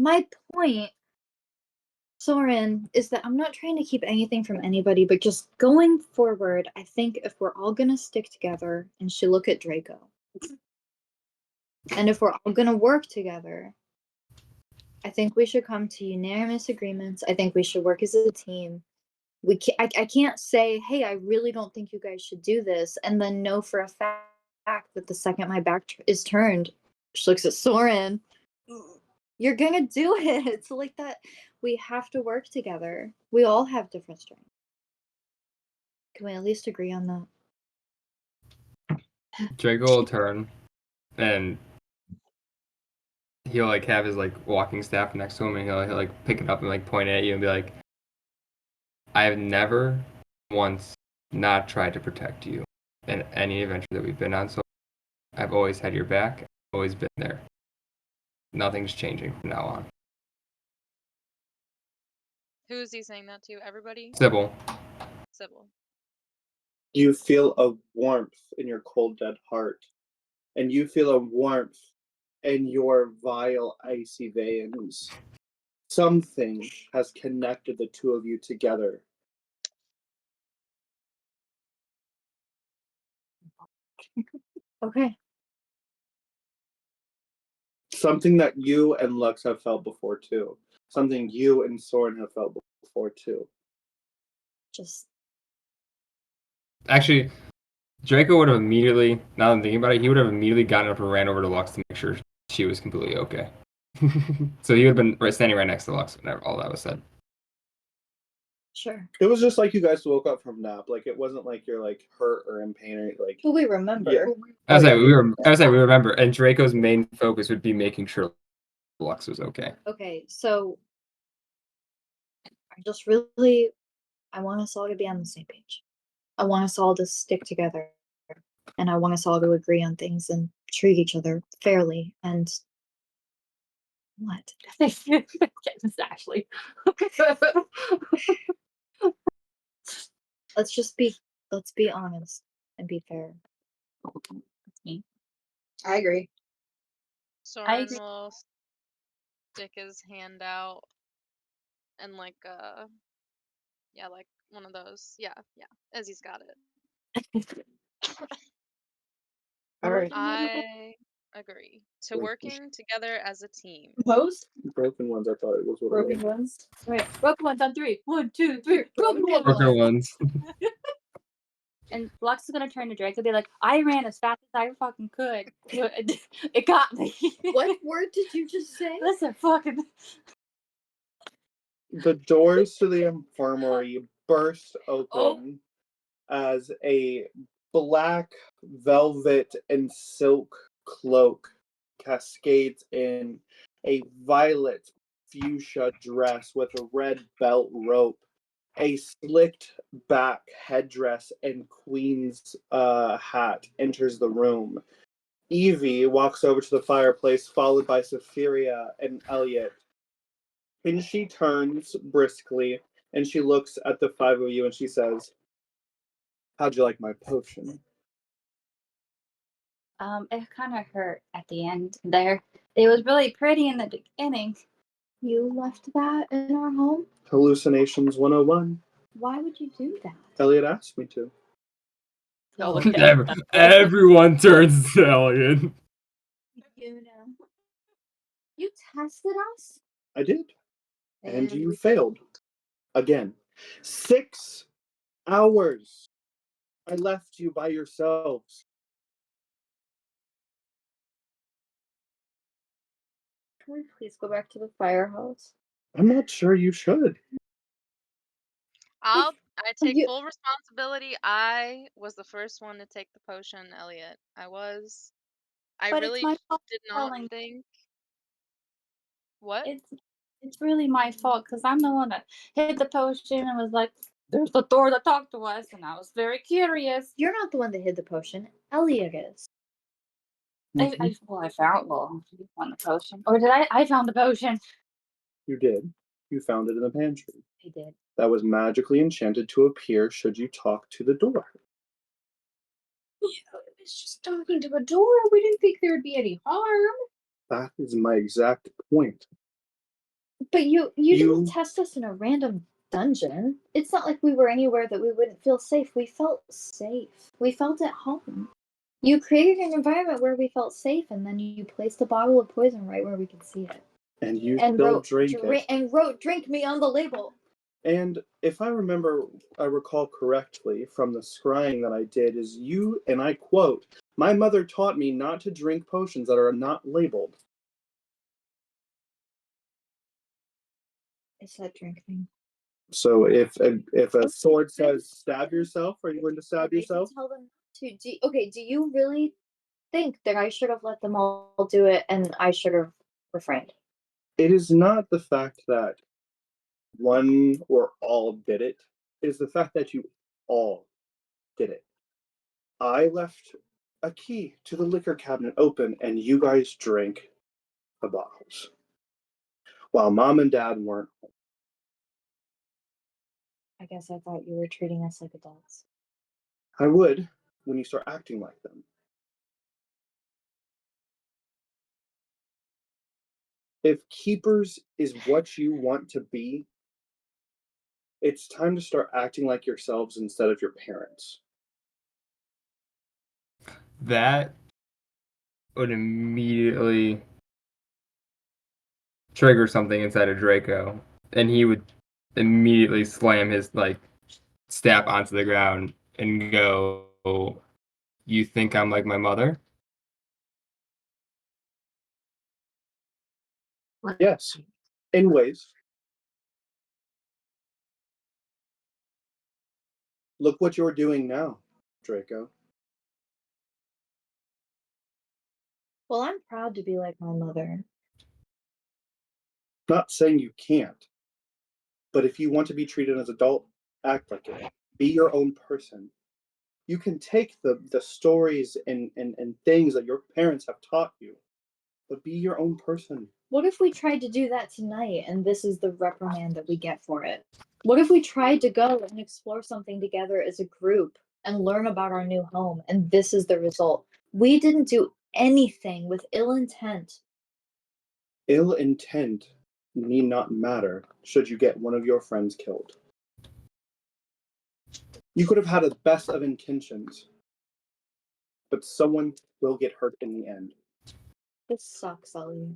Soren, is that I'm not trying to keep anything from anybody, but just going forward, I think if we're all gonna stick together and she look at Draco, and if we're all gonna work together, I think we should come to unanimous agreements. I think we should work as a team. I can't say, hey, I really don't think you guys should do this, and then know for a fact that the second my back is turned, she looks at Soren. You're gonna do it. So like that, we have to work together. We all have different strengths. Can we at least agree on that? Draco will turn, and he'll like have his like walking staff next to him, and he'll like pick it up and like point at you and be like, "I have never once not tried to protect you in any adventure that we've been on. So I've always had your back. I've always been there. Nothing's changing from now on." Who is he saying that to? Everybody? Sybil. Sybil. you feel a warmth in your cold, dead heart, and you feel a warmth in your vile, icy veins. Something has connected the two of you together. Okay. Something that you and Lux have felt before too. Something you and Soren have felt before too. Just Actually, Draco would have immediately, now that I'm thinking about it, he would have immediately gotten up and ran over to Lux to make sure she was completely okay. So he would have been standing right next to Lux whenever all that was said. sure. It was just like you guys woke up from nap. Like it wasn't like you're like hurt or in pain or like. But we remember. Yeah. I was like, we remember, and Draco's main focus would be making sure Lux was okay. Okay, so I want us all to be on the same page. I want us all to stick together, and I want us all to agree on things and treat each other fairly. And what? It's Ashley. Let's be honest and be fair. That's me. I agree. Soren agree. will stick his hand out and like like one of those. Yeah. As he's got it. All right. I agree to working together as a team. Pose? Broken ones, I thought it was what it Broken was. ones. Right. Broken ones on 3. 1, 2, 3. Broken ones. Broken ones. And Lux is gonna turn to Drake and be like, I ran as fast as I fucking could. It got me. What word did you just say? Listen, fucking. The doors to the infirmary burst open as a black velvet and silk cloak cascades in, a violet fuchsia dress with a red belt rope, a slicked back headdress, and queen's hat enters the room. Evie walks over to the fireplace, followed by Sapphira and Elliot. And she turns briskly and she looks at the five of you and she says, "How'd you like my potion?" It kind of hurt at the end there. It was really pretty in the beginning. You left that in our home? Hallucinations 101. Why would you do that? Elliot asked me to. Everyone turns to Elliot. You know. You tested us? I did. And you failed. Again. 6 hours. I left you by yourselves. Can we please go back to the firehouse? I'm not sure you should. I take you- full responsibility. I was the first one to take the potion, Elliot. I was. I But really it's my fault did for not telling- think. What? It's really my fault because I'm the one that hid the potion and was like, there's the door that talked to us, and I was very curious. You're not the one that hid the potion. Elliot is. I found the potion. Or did I found the potion. You did. You found it in the pantry. I did. That was magically enchanted to appear should you talk to the door. Yeah, it was just talking to a door. We didn't think there would be any harm. That is my exact point. But you You- didn't test us in a random dungeon. It's not like we were anywhere that we wouldn't feel safe. We felt safe. We felt at home. You created an environment where we felt safe, and then you placed a bottle of poison right where we could see it. And you And still wrote, drink it. and wrote "drink me" on the label. And if I recall correctly from the scrying that I did, is you, and I quote, "My mother taught me not to drink potions that are not labeled." It's that drink thing. So if a sword says stab yourself, are you going to stab yourself? Tell them to. Do you really think that I should have let them all do it and I should have refrained? It is not the fact that one or all did it. It is the fact that you all did it. I left a key to the liquor cabinet open and you guys drank the bottles. While mom and dad weren't. I guess I thought you were treating us like adults. I would when you start acting like them. If keepers is what you want to be, it's time to start acting like yourselves instead of your parents. That would immediately trigger something inside of Draco, and he would immediately slam his staff onto the ground and go, "You think I'm like my mother?" Yes, in ways. Look what you're doing now, Draco. Well, I'm proud to be like my mother. Not saying you can't, but if you want to be treated as an adult, act like it. Be your own person. You can take the stories and things that your parents have taught you, but be your own person. What if we tried to do that tonight and this is the reprimand that we get for it? What if we tried to go and explore something together as a group and learn about our new home and this is the result? We didn't do anything with ill intent. Ill intent need not matter should you get one of your friends killed. You could have had the best of intentions, but someone will get hurt in the end. This sucks, Ellie.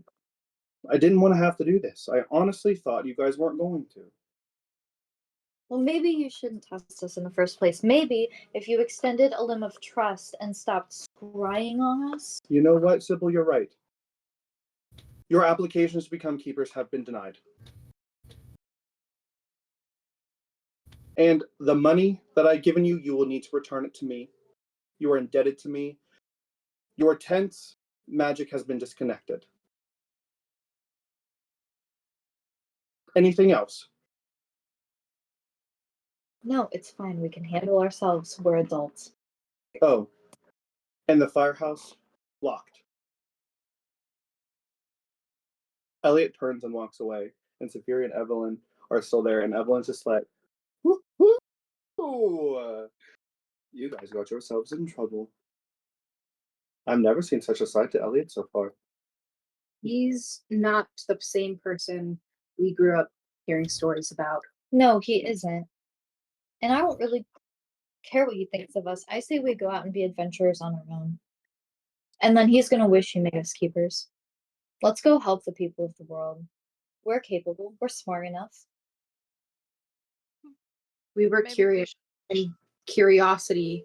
I didn't want to have to do this. I honestly thought you guys weren't going to. Well, maybe you shouldn't test us in the first place. Maybe if you extended a limb of trust and stopped scrying on us. You know what, Sybil? You're right. Your applications to become keepers have been denied. And the money that I've given you, you will need to return it to me. You are indebted to me. Your tent's magic has been disconnected. Anything else? No, it's fine. We can handle ourselves. We're adults. Oh, and the firehouse? Locked. Elliot turns and walks away, and Saphira and Evelyn are still there, and Evelyn's just like, "Woo-hoo! You guys got yourselves in trouble." I've never seen such a sight to Elliot so far. He's not the same person we grew up hearing stories about. No, he isn't. And I don't really care what he thinks of us. I say we go out and be adventurers on our own. And then he's gonna wish he made us keepers. Let's go help the people of the world. We're capable. We're smart enough. We were Maybe we curious, and curiosity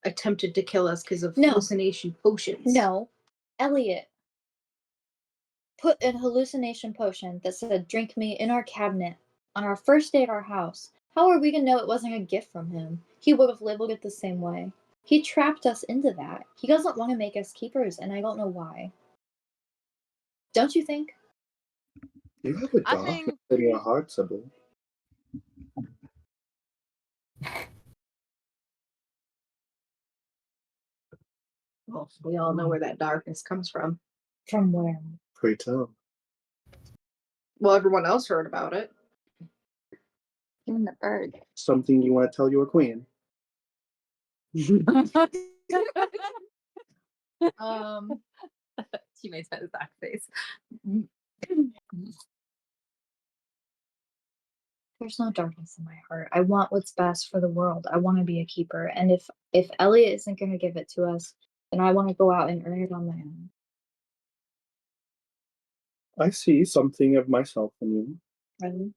attempted to kill us because of No. hallucination potions. No, Elliot put a hallucination potion that said "drink me" in our cabinet on our first day at our house. How are we gonna know it wasn't a gift from him? He would have labeled it the same way. He trapped us into that. He doesn't want to make us keepers, and I don't know why. Don't you think? You have a I dark think in your heart, Sybil. Well, we all know where that darkness comes from. From where? Pray tell. Well, everyone else heard about it. Even the bird. Something you want to tell your queen? She makes that exact face. There's no darkness in my heart. I want what's best for the world. I want to be a keeper. And if Elliot isn't going to give it to us, then I want to go out and earn it on my own. I see something of myself in you. Really?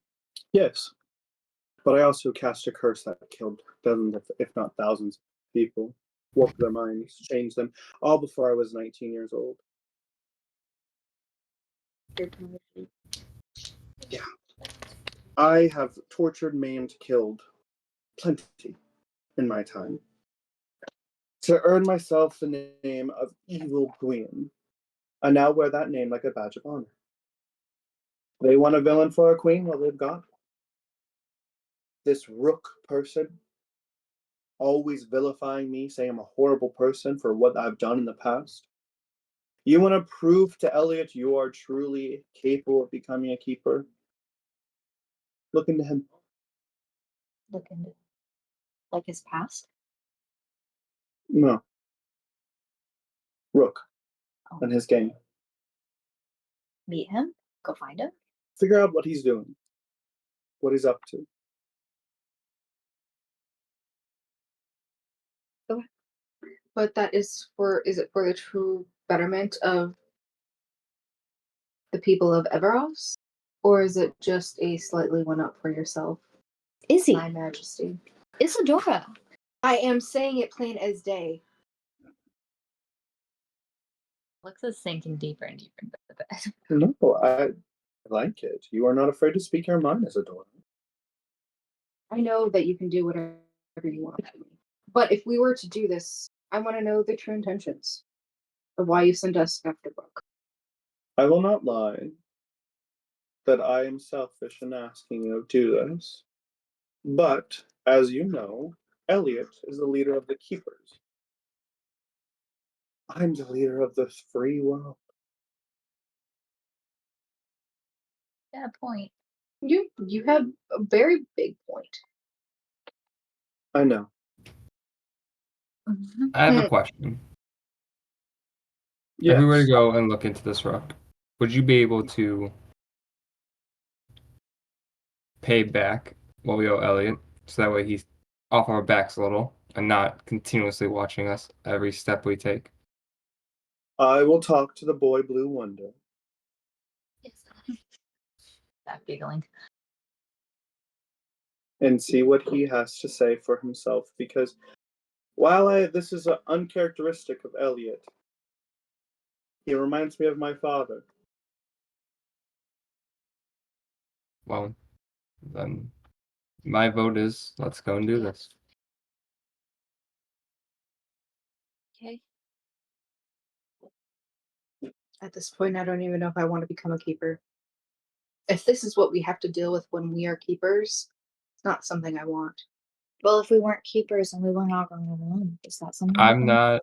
Yes. But I also cast a curse that killed dozens, if not thousands, of people, warped their minds, changed them, all before I was 19 years old. Yeah. I have tortured, maimed, killed plenty in my time to earn myself the name of Evil Queen. I now wear that name like a badge of honor. They want a villain for a queen? Well, they've got it. This Rook person always vilifying me, saying I'm a horrible person for what I've done in the past. You want to prove to Elliot you are truly capable of becoming a keeper? Look into him. Look into like his past. No. Rook Oh. and his gang. Meet him. Go find him. Figure out what he's doing, what he's up to. But that is it for the true betterment of the people of Everos? Or is it just a slightly one up for yourself, Izzy. My Majesty? Isadora. I am saying it plain as day. Lux is sinking deeper and deeper into the bed. No, I like it. You are not afraid to speak your mind, Isadora. I know that you can do whatever you want with me. But if we were to do this, I want to know the true intentions of why you sent us after Brooke. I will not lie that I am selfish in asking you to do this. But, as you know, Elliot is the leader of the Keepers. I'm the leader of the free world. Yeah, point. You have a very big point. I know. I have a question. Yes. If we were to go and look into this rock, would you be able to pay back what we owe Elliot, so that way he's off our backs a little and not continuously watching us every step we take? I will talk to the boy Blue Wonder. Stop giggling. And see what he has to say for himself, because while this is uncharacteristic of Elliot, he reminds me of my father. Well, then my vote is let's go and do this. Okay. At this point, I don't even know if I want to become a keeper. If this is what we have to deal with when we are keepers, it's not something I want. Well, if we weren't keepers and we went out on our own, is that something? I'm not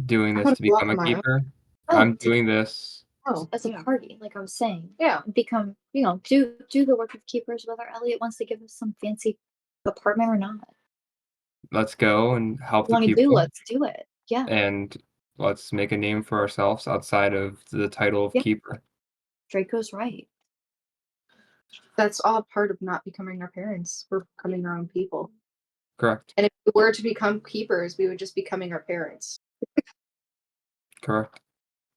doing I this wanna to go become off a my own. keeper. Oh, I'm doing this. Oh, as a yeah. party, like I was saying. Yeah. Become, do the work of keepers, whether Elliot wants to give us some fancy apartment or not. Let's go and help the Want to people, do? Let's do it. Yeah. and let's make a name for ourselves outside of the title of Yeah. keeper. Draco's right. That's all part of not becoming our parents. We're becoming our own people. Correct. And if we were to become keepers, we would just becoming our parents. Correct.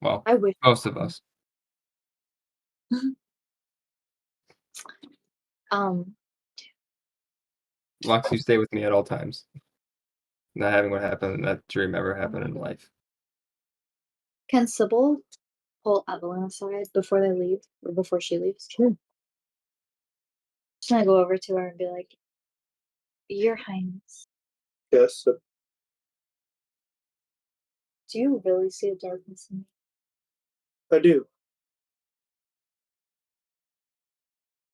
Well, I wish. most of us. Lux, you stay with me at all times. Not having what happened in that dream ever happen in life. Can Sybil pull Evelyn aside before they leave, or before she leaves? Sure. Just gonna go over to her and be like, "Your Highness, Yes, do you really see a darkness in me?" I do.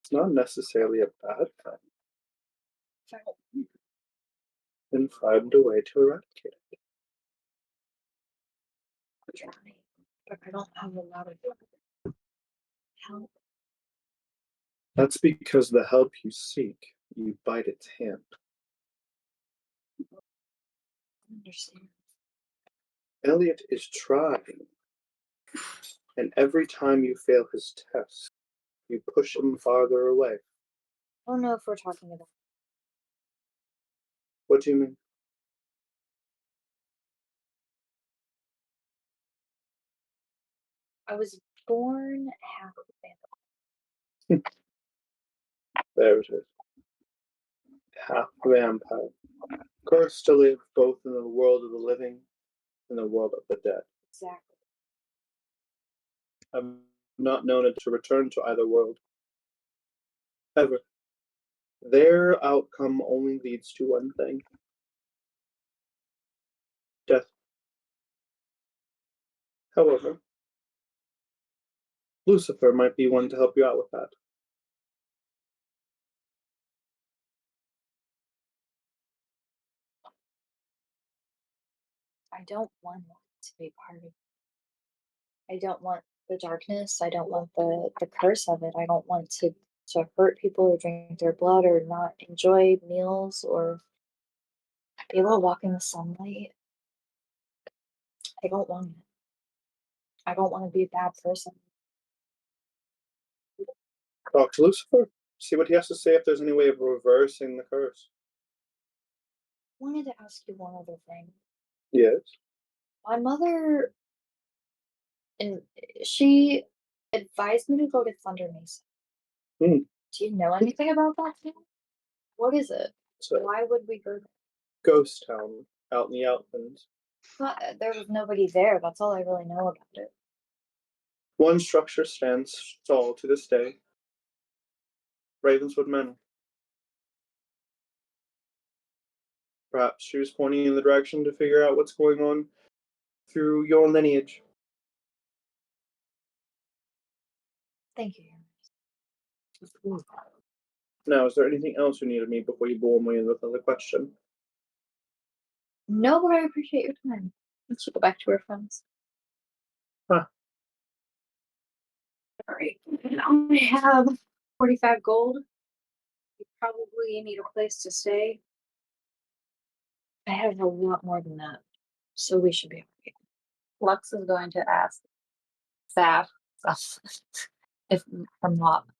It's not necessarily a bad thing. And find a way to eradicate it. trying, but I don't have a lot of help. That's because the help you seek, you bite its hand. I understand. Elliot is trying, and every time you fail his test, you push him farther away. I don't know if we're talking about. What do you mean? I was born half vampire. There it is. Half vampire. Cursed to live both in the world of the living and the world of the dead. Exactly. I've not known it to return to either world. Ever. Their outcome only leads to one thing. Death. However, Lucifer might be one to help you out with that. I don't want it to be part of it. I don't want the darkness. I don't want the curse of it. I don't want to hurt people or drink their blood or not enjoy meals or be able to walk in the sunlight. I don't want it. I don't want to be a bad person. Talk to Lucifer. See what he has to say if there's any way of reversing the curse. I wanted to ask you one other thing. Yes. My mother, and she advised me to go to Thunder Mesa. Hmm. Do you know anything about that town? What is it? So, Why would we go there? ghost town out in the outlands. There was nobody there. That's all I really know about it. One structure stands tall to this day. Ravenswood Manor. Perhaps she was pointing in the direction to figure out what's going on through your lineage. Thank you. Your Highness. Now, is there anything else you need of me before you bore me with another question? No, but I appreciate your time. Let's go back to our friends. Huh. Alright. Now I have 45 gold. You probably need a place to stay. I have a lot more than that, so we should be okay. Lux is going to ask Saf if her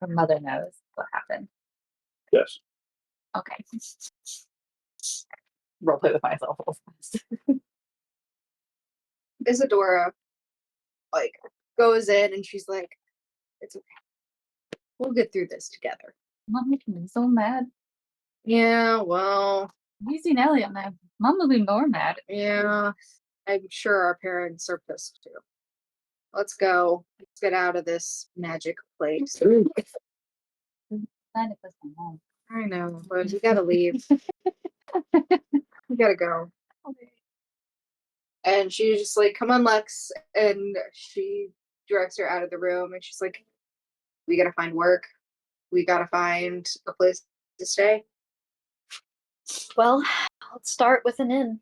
mother knows what happened. Yes. Okay. Roleplay with myself. Isadora like goes in and she's like, it's okay. We'll get through this together. Mom making me so mad. Yeah, well, You seen Elliot mad. Mom will be more mad. yeah. I'm sure our parents are pissed too. Let's go. Let's get out of this magic place. Kind of pissed my mom. I know, but we gotta leave. We gotta go. Okay. And she's just like, come on, Lex. And she directs her out of the room and she's like, we gotta find work. We gotta find a place to stay. Well, let's start with an inn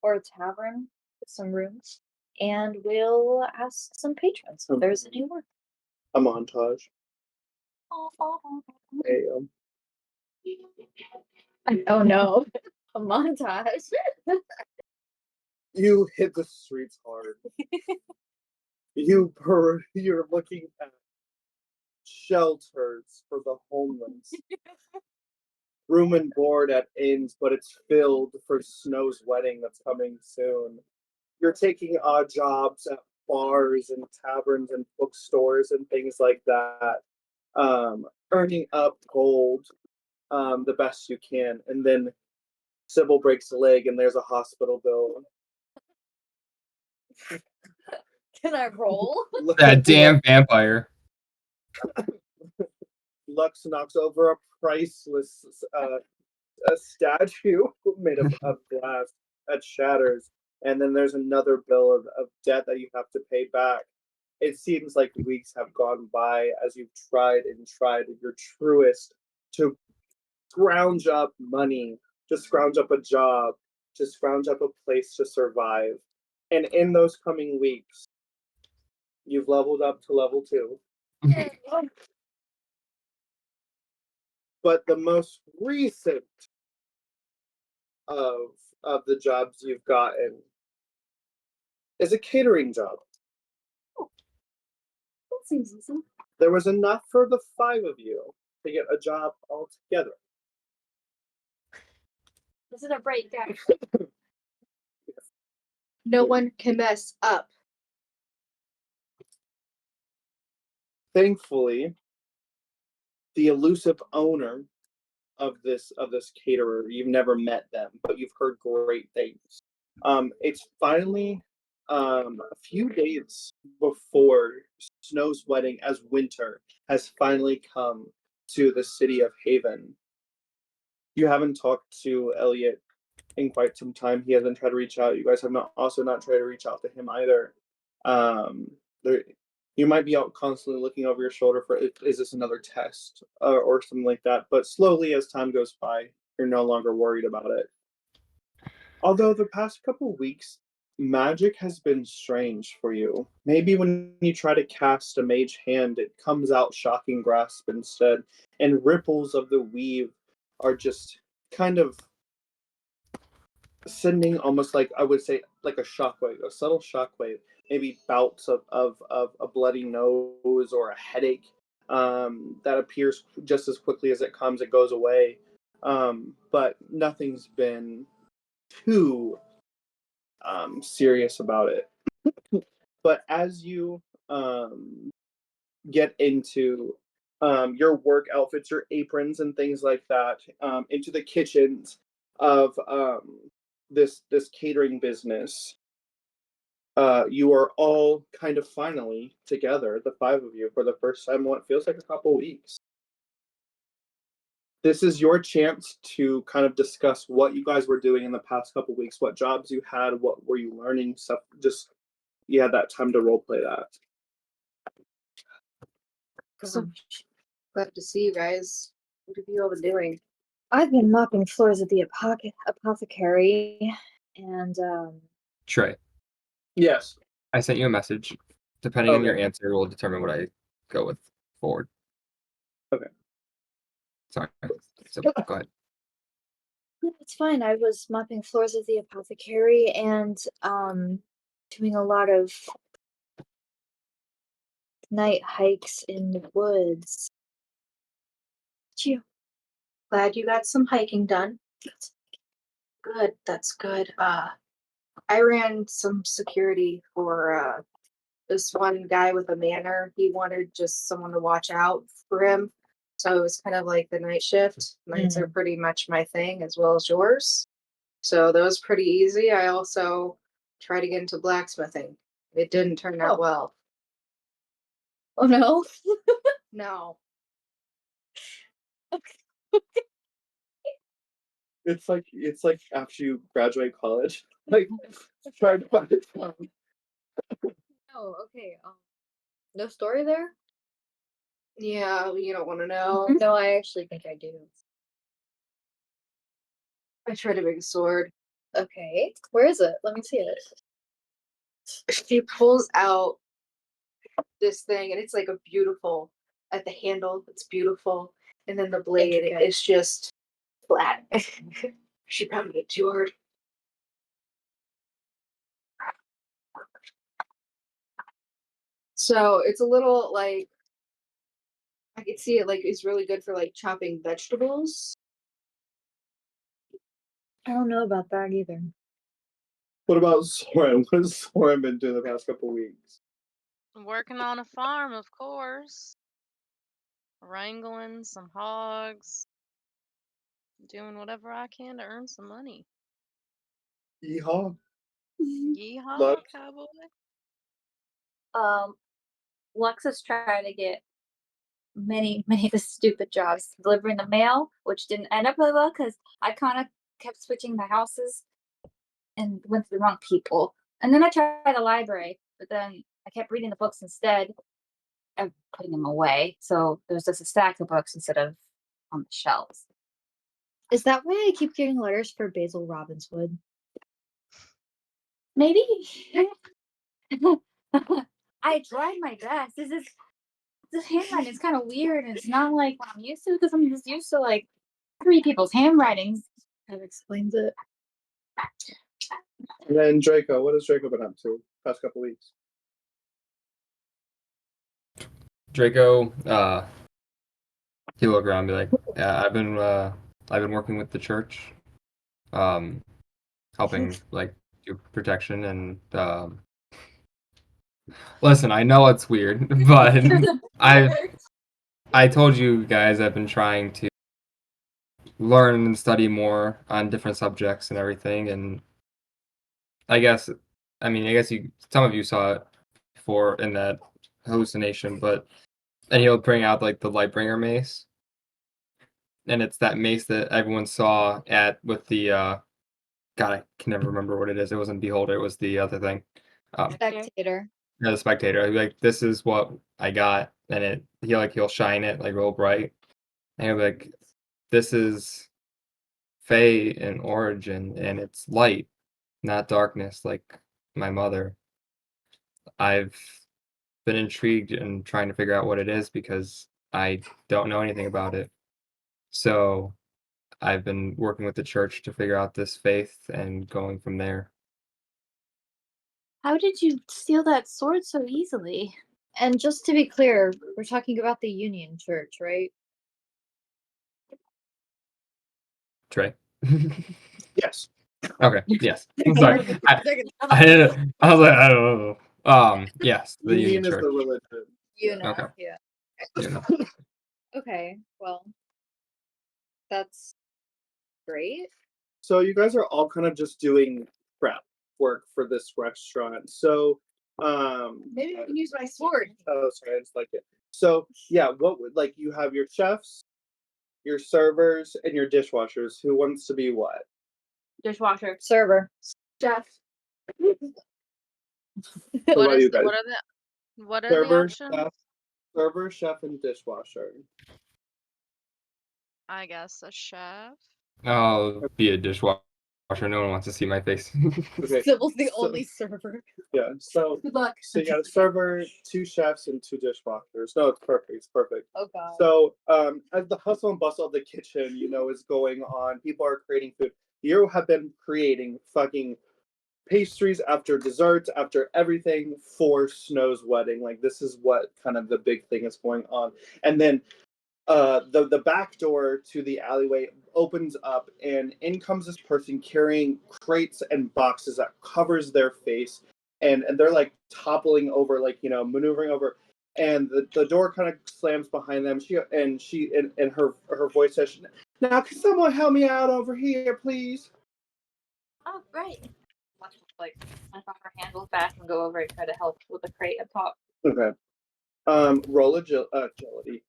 or a tavern with some rooms, and we'll ask some patrons if there's any work. A montage. Oh no, a montage. You hit the streets hard. You're looking at shelters for the homeless. Room and board at inns, but it's filled for Snow's wedding that's coming soon. You're taking odd jobs at bars and taverns and bookstores and things like that. Earning up gold the best you can. And then Sybil breaks a leg and there's a hospital bill. Can I roll? That damn vampire. Lux knocks over a priceless a statue made of glass that shatters, and then there's another bill of debt that you have to pay back. It seems like weeks have gone by as you've tried your truest to scrounge up money, to scrounge up a job, to scrounge up a place to survive. And in those coming weeks, you've leveled up to level 2. But the most recent of the jobs you've gotten is a catering job. That seems easy. There was enough for the 5 of you to get a job all together. This is a breakdown. No one can mess up. Thankfully, the elusive owner of this caterer, you've never met them, but you've heard great things. It's finally a few days before Snow's wedding, as winter has finally come to the city of Haven. You haven't talked to Elliot in quite some time. He hasn't tried to reach out. You guys have not tried to reach out to him either. You might be out constantly looking over your shoulder for, is this another test or something like that. But slowly, as time goes by, you're no longer worried about it. Although the past couple weeks, magic has been strange for you. Maybe when you try to cast a mage hand, it comes out Shocking Grasp instead, and ripples of the weave are just kind of sending almost like, I would say, like a shockwave, a subtle shockwave, maybe bouts of a bloody nose or a headache that appears just as quickly as it comes, it goes away. But nothing's been too serious about it. But as you get into your work outfits, your aprons and things like that, into the kitchens of this catering business, you are all kind of finally together, the 5 of you, for the first time in what feels like a couple weeks. This is your chance to kind of discuss what you guys were doing in the past couple weeks, what jobs you had, what were you learning, stuff. Just, you had that time to role play that. So glad to see you guys. What have you all been doing? I've been mopping floors at the apothecary, and Trey, Yes. I sent you a message. Depending on your Okay. answer, will determine what I go with forward. Okay. Sorry. So, go ahead. no, it's fine. I was mopping floors at the apothecary and doing a lot of night hikes in the woods. You. Glad you got some hiking done. Good, that's good. I ran some security for this one guy with a manor. He wanted just someone to watch out for him. So it was kind of like the night shift. Nights are pretty much my thing as well as yours. So that was pretty easy. I also tried to get into blacksmithing. It didn't turn out well. Oh no. No. It's like after you graduate college, like trying to find a job. Oh, okay. No story there? Yeah, you don't want to know. No, I actually think I do. I tried to make a sword. Okay. Where is it? Let me see it. She pulls out this thing and it's like a beautiful at the handle, it's beautiful. And then the blade Intricate. is just flat. She pounded it too hard. So it's a little like I could see it like is really good for like chopping vegetables. I don't know about that either. What about Soren? What has Soren been doing the past couple weeks? Working on a farm, of course. Wrangling some hogs. Doing whatever I can to earn some money. Yeehaw. Yeehaw, Lux? cowboy. Lux is trying to get many of the stupid jobs. Delivering the mail, which didn't end up really well because I kind of kept switching the houses and went to the wrong people. And then I tried the library, but then I kept reading the books instead of putting them away. So there's just a stack of books instead of on the shelves. Is that why I keep getting letters for Basil Robbinswood? Maybe. I tried my best. This handwriting is kind of weird, and it's not like what I'm used to because I'm just used to like 3 people's handwritings. That explains it. And then Draco, what has Draco been up to past couple weeks? Draco, he'll look around and be like, yeah, I've been working with the church, helping like do protection and listen, I know it's weird, but I told you guys I've been trying to learn and study more on different subjects and everything, and I guess you some of you saw it before in that hallucination, but and he'll bring out like the Lightbringer mace. And it's that mace that everyone saw with the God, I can never remember what it is. It wasn't Beholder, it was the other thing. Spectator. Yeah, the Spectator. I'd be like, this is what I got, and he'll shine it like real bright, and he'll be like, this is Fae in origin, and it's light, not darkness, like my mother. I've been intrigued and trying to figure out what it is because I don't know anything about it. So I've been working with the church to figure out this faith and going from there. How did you steal that sword so easily? And just to be clear, we're talking about the Union Church, right? Trey. Yes. Okay. Yes. I'm sorry. I didn't. I was like, I don't know. Yes. The Union is Church. the religion. You know. Okay. Yeah. You know. Okay. Well, that's great. So you guys are all kind of just doing prep work for this restaurant. So Maybe I can use my sword. oh sorry, I just like it. So yeah, what would like you have your chefs, your servers, and your dishwashers. Who wants to be what? Dishwasher. Server. Chef. What What about is you guys? what are the Server, options? server, chef, and dishwasher. I guess a chef. I'll be a dishwasher. No one wants to see my face. Okay. Sybil's the so- only server. Yeah. So Good luck. so you got a server, 2 chefs, and 2 dishwashers. No, it's perfect. It's perfect. Oh god. So, as the hustle and bustle of the kitchen, is going on, people are creating food. You have been creating fucking pastries after desserts after everything for Snow's wedding. Like this is what kind of the big thing is going on. And then the back door to the alleyway opens up, and in comes this person carrying crates and boxes that covers their face, and they're like toppling over, like maneuvering over, and the door kind of slams behind them. She and her voice says, "Now, can someone help me out over here, please?" Oh, great. Watch like I thought her hand was back and go over and try to help with the crate up top. Okay. Roll agility.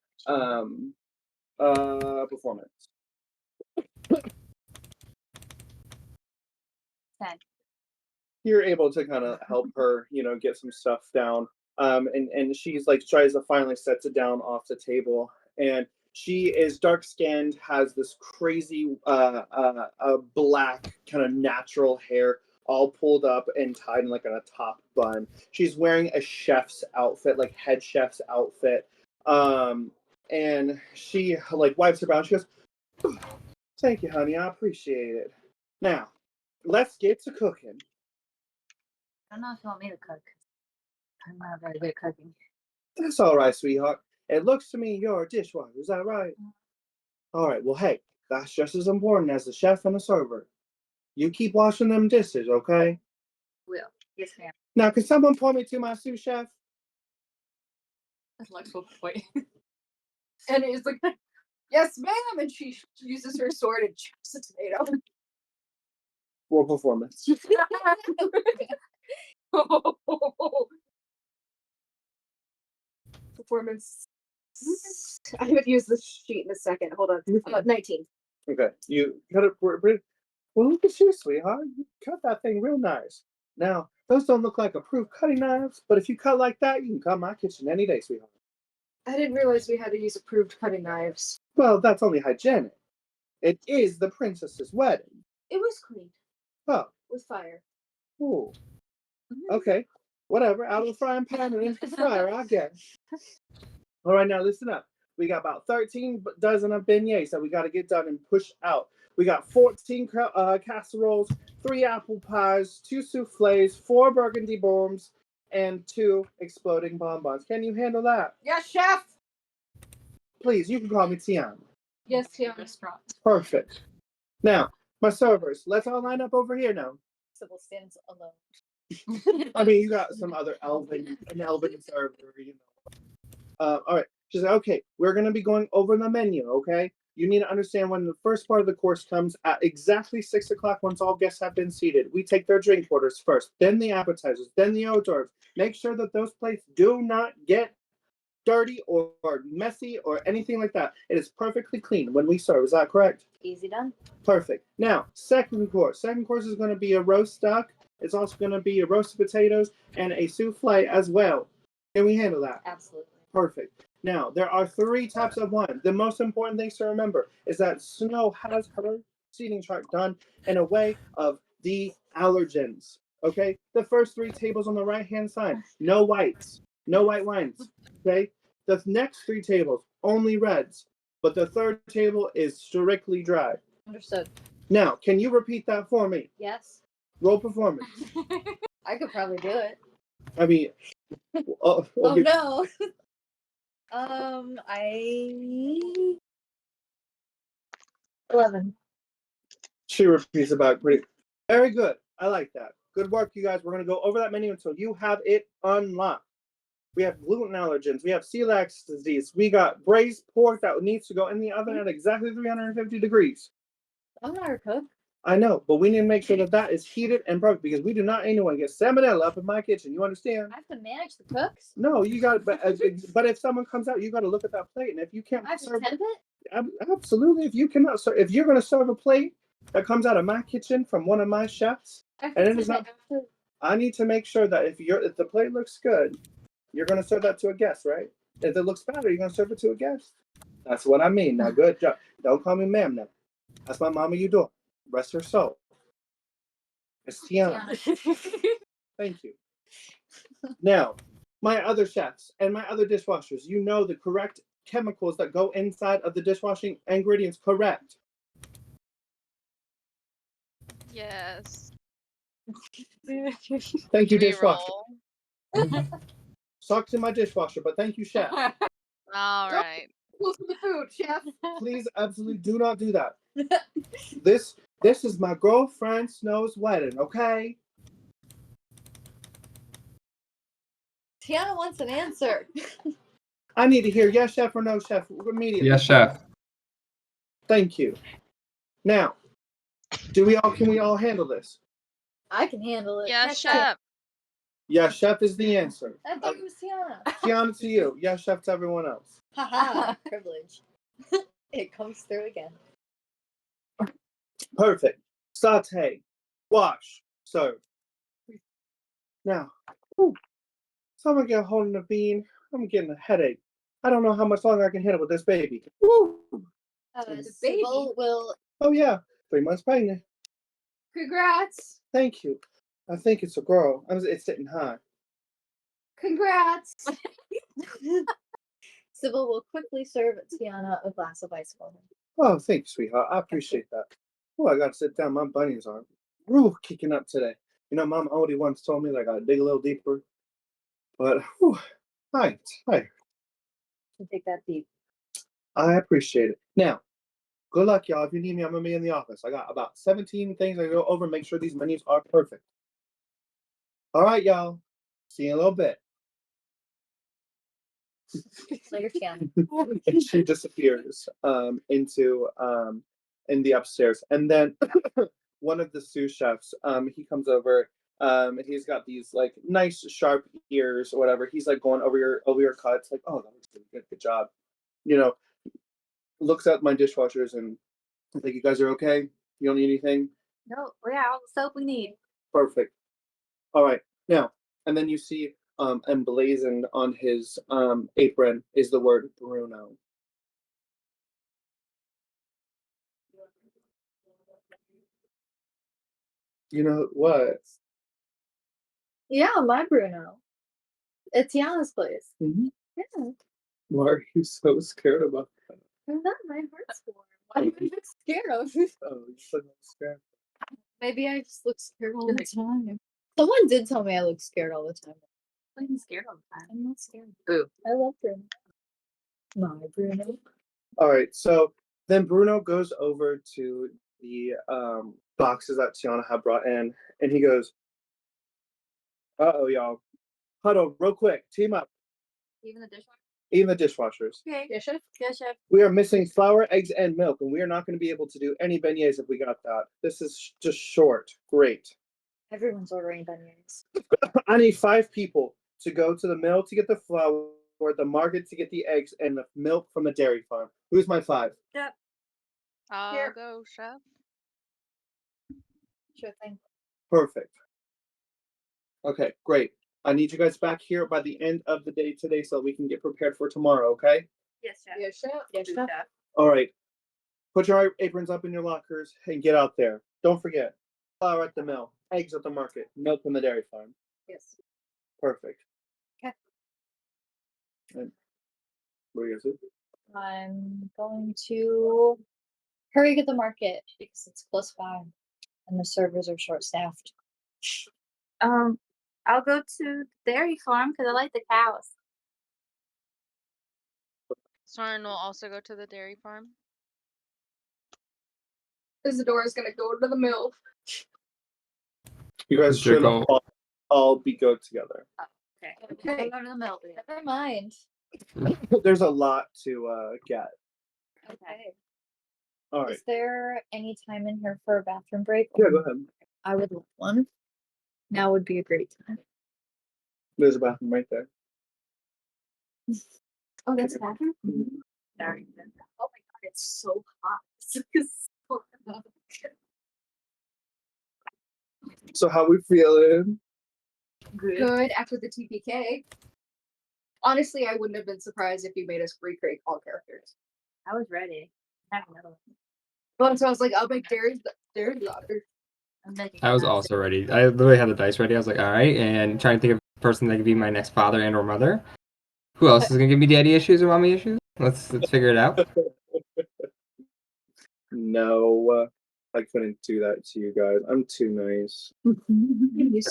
Performance. 10. You're able to kind of help her, get some stuff down. And she's like tries to finally sets it down off the table. And she is dark skinned, has this crazy black kind of natural hair, all pulled up and tied in like on a top bun. She's wearing a chef's outfit, like head chef's outfit. And she like wipes her brow. She goes, "Thank you, honey. I appreciate it. Now, let's get to cooking." I don't know if you want me to cook. I'm not very good at cooking. "That's all right, sweetheart. It looks to me you're a dishwasher. Is that right?" "All right. Well, hey, that's just as important as the chef and the server. You keep washing them dishes, okay? Will. Yes, ma'am. Now, can someone point me to my sous chef?" That's Lex will point. And it's like, yes, ma'am. And she uses her sword and chops a tomato. Roll performance. Performance. I'm gonna use this sheet in a second. Hold on. 19. Okay. You cut it. Well, look at you, sweetheart. You cut that thing real nice. Now, those don't look like approved cutting knives, but if you cut like that, you can cut my kitchen any day, sweetheart. I didn't realize we had to use approved cutting knives. Well, that's only hygienic. It is the princess's wedding. It was cleaned Oh, with fire. ooh. Okay, whatever. Out of the frying pan and into the fryer, I guess. All right, now listen up. We got about 13 dozen of beignets that we got to get done and push out. We got 14 casseroles, 3 apple pies, 2 souffles, 4 burgundy bombs, and 2 exploding bonbons. Can you handle that? Yes, chef. Please, you can call me Tiana. Yes, Tiana restaurant. Perfect. Now, my servers, let's all line up over here now. Sybil stands alone. I mean, you got some other an elven server, you know. All right. She said, okay, we're going to be going over the menu, okay? You need to understand when the first part of the course comes at exactly 6 o'clock once all guests have been seated. We take their drink orders first, then the appetizers, then the hors d'oeuvres. Make sure that those plates do not get dirty or messy or anything like that. It is perfectly clean when we serve. Is that correct? Easy done. Perfect. Now, second course. Second course is going to be a roast duck. It's also going to be a roasted potatoes and a souffle as well. Can we handle that? Absolutely. Perfect. Now, there are 3 types of wine. The most important things to remember is that Snow has her seating chart done in a way of the allergens. Okay? The first 3 tables on the right-hand side, no whites, no white wines. Okay? The next 3 tables, only reds. But the third table is strictly dry. Understood. Now, Can you repeat that for me? Yes. Roll performance. I could probably do it. I mean, Oh okay. no. I 11. She repeats it back pretty. Very good. I like that. Good work, you guys. We're going to go over that menu until you have it unlocked. We have gluten allergens. We have celiac disease. We got braised pork that needs to go in the oven at exactly 350 degrees. I'm not a cook. I know, but we need to make sure that that is heated and perfect because we do not anyone get salmonella up in my kitchen. You understand? I have to manage the cooks. No, you got. But if someone comes out, you got to look at that plate, and if you can't I have to serve, temp it. absolutely. If you cannot serve, if you're going to serve a plate that comes out of my kitchen from one of my chefs, I have and to it is temp not, it. I need to make sure that if the plate looks good, you're going to serve that to a guest, right? If it looks bad, are you going to serve it to a guest? That's what I mean. Now, good job. Don't call me ma'am now. That's my mama. You do. Rest her soul. It's Tiana. Thank you. Now, my other chefs and my other dishwashers, you know the correct chemicals that go inside of the dishwashing ingredients, correct? Yes. Thank you, We dishwasher. roll. Sucks in my dishwasher, but thank you, chef. All right. Close to the food, chef. Please, absolutely do not do that. This is my girlfriend Snow's wedding, okay? Tiana wants an answer. I need to hear yes, chef, or no, chef, immediately. Yes, chef. Thank you. Now, can we all handle this? I can handle it. Yes, chef. Yes, chef is the answer. I thought it was Tiana. Tiana to you. Yes, chef to everyone else. Haha. Privilege. It comes through again. Perfect. Saute, wash, serve. Now, someone get a hold of the bean. I'm getting a headache. I don't know how much longer I can handle with this baby. Woo! Sybil will. Oh yeah, 3 months pregnant. Congrats. Thank you. I think it's a girl. It's sitting high. Congrats. Sybil will quickly serve Tiana a glass of ice water. Oh, thank you, sweetheart. I appreciate that. Oh, I gotta sit down. My bunnies are kicking up today. You know, Mom Odie once told me that I gotta dig a little deeper. But hi. To take that deep. I appreciate it. Now, good luck, y'all. If you need me, I'm gonna be in the office. I got about 17 things I go over and make sure these menus are perfect. All right, y'all. See you in a little bit. Later, Tiana. And she disappears into in the upstairs. And then one of the sous chefs, he comes over. He's got these like nice sharp ears or whatever. He's like going over your cuts, like, oh, that looks really good. Good job. You know, looks at my dishwashers and I think you guys are okay. You don't need anything. No, we got all the soap we need. Perfect. All right. Now, and then you see emblazoned on his apron is the word Bruno. You know what? Yeah, my Bruno. It's Tiana's place. Mhm. Yeah. Why are you so scared about that? That my heart's warm. Why are you scared of? Oh, you said I'm scared. Maybe I just look scared all the time. Someone did tell me I look scared all the time. I'm scared all the time. I'm not scared. Boo. I love Bruno. My Bruno. All right, so then Bruno goes over to the boxes that Tiana had brought in, and he goes, "Uh-oh, y'all. Huddle, real quick. Team up. Even the dishwasher. Even the dishwashers. Okay. Yeah, chef. Yeah, chef. We are missing flour, eggs, and milk, and we are not going to be able to do any beignets if we got that. This is just short. Great. Everyone's ordering beignets. I need 5 people to go to the mill to get the flour, the market to get the eggs, and the milk from the dairy farm. Who's my 5? I'll Here. go, chef. Sure thing. Perfect. Okay, great. I need you guys back here by the end of the day today so we can get prepared for tomorrow, okay? Yes, chef. Yeah, chef. Yeah, Boo, chef. chef. All right. Put your aprons up in your lockers and get out there. Don't forget, flour at the mill, eggs at the market, milk from the dairy farm. Yes. Perfect. 'Kay. And what are you gonna say? I'm going to hurry get the market because it's close by and the servers are short staffed. I'll go to the dairy farm because I like the cows. Soren will also go to the dairy farm. Isadora's gonna go to the mill. You guys should Draco- all be good together. Okay. Okay. I'll go to the milk. then. Never mind. There's a lot to get. Okay. All right. Is there any time in here for a bathroom break? Yeah, go ahead. I would love one. Now would be a great time. There's a bathroom right there. Oh, that's a bathroom? Sorry. Oh my god, it's so hot. It's so hot. So how we feeling? Good. Good after the TPK. Honestly, I wouldn't have been surprised if you made us recreate all characters. I was ready. Have another one. But so I was like, I'll make Dairy's daughter. I'm making I was another also ready. I literally had the dice ready. I was like, all right, and trying to think of a person that could be my next father and or mother. Who else is gonna give me daddy issues or mommy issues? Let's figure it out. No, I couldn't do that to you guys. I'm too nice.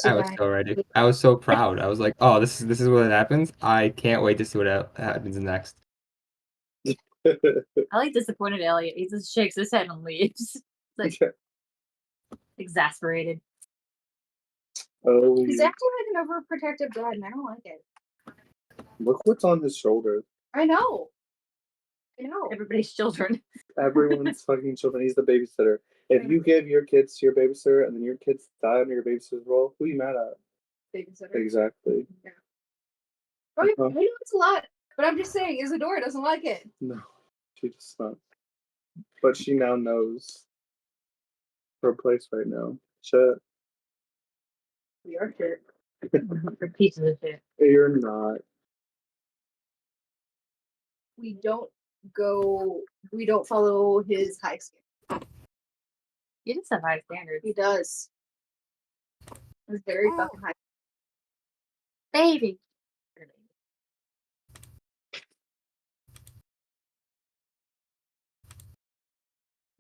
I was so ready. I was so proud. I was like, oh, this is what happens. I can't wait to see what happens next. I like disappointed Elliot. He just shakes his head and leaves. Like exasperated. Oh, He's acting like an overprotective dad, and I don't like it. look what's on his shoulders. I know. I know. Everybody's children. Everyone's fucking children. He's the babysitter. If you give your kids to your babysitter and then your kids die under your babysitter's role, who are you mad at? Babysitter. Exactly. Oh, yeah, I know it's a lot, but I'm just saying, Isadora doesn't like it. No, she just not. But she now knows her place right now. Shit. We are shit. For pieces of shit. You're not. We don't follow his high standards. You just have high standards. He does. He's very fucking high. Baby.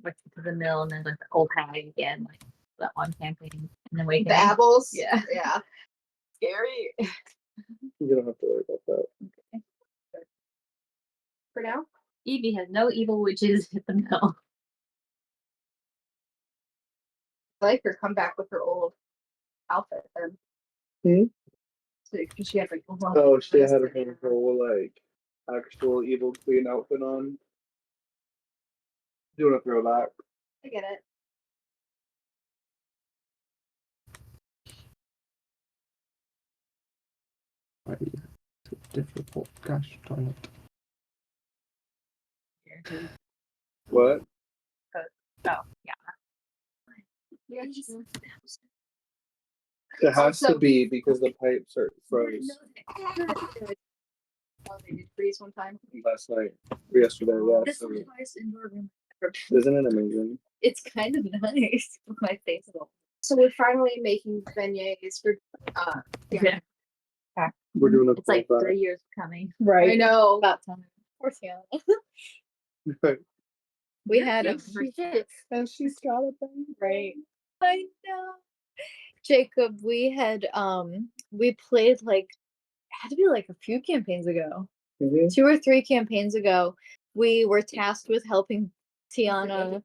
Went to the mill and then like the old hag again, like that one campaign, and then wake The up. apples. Yeah. Yeah. Scary. You don't have to worry about that. For now. Evie has no evil witches at the mill. I like her come back with her old outfit then. Hmm? So, 'cause she had like Oh, she had her whole like actual evil queen outfit on. Doing a throwback. I get it. Why are you so difficult? Gosh darn it. What? Oh, yeah. Yeah, just It has to Also- be because the pipes are froze Oh, they did freeze one time. last night or yesterday. Yeah. This So, is the highest indoor room ever. isn't it amazing? It's kind of nice. My face is all So we're finally making beignets for Yeah. We're doing a It's like full 3 years coming. Right. I know. About time. Poor Tiana. back. We had a For shit. And she's got a baby. right. I know. Jacob, we had we played like had to be like a few campaigns ago. Mhm. 2 or 3 campaigns ago. We were tasked with helping Tiana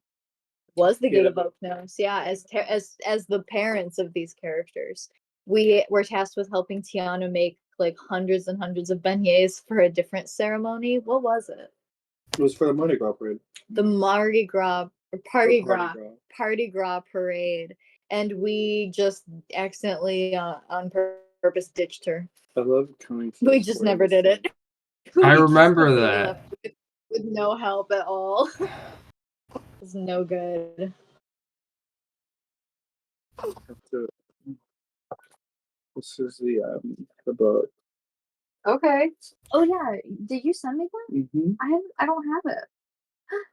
was the Gate of Oaknose, yeah, as the parents of these characters. We were tasked with helping Tiana make like hundreds and hundreds of beignets for a different ceremony. What was it? It was for the Mardi Gras parade. The Mardi Gras or Party Party Gras parade, and we just accidentally on purpose ditched her. I love coming. to We this just parade. never did it. I We just remember completely that. left with no help at all. It's no good. Have to- This is the book. Okay. Oh yeah, did you send me that? Mm-hmm. I don't have it.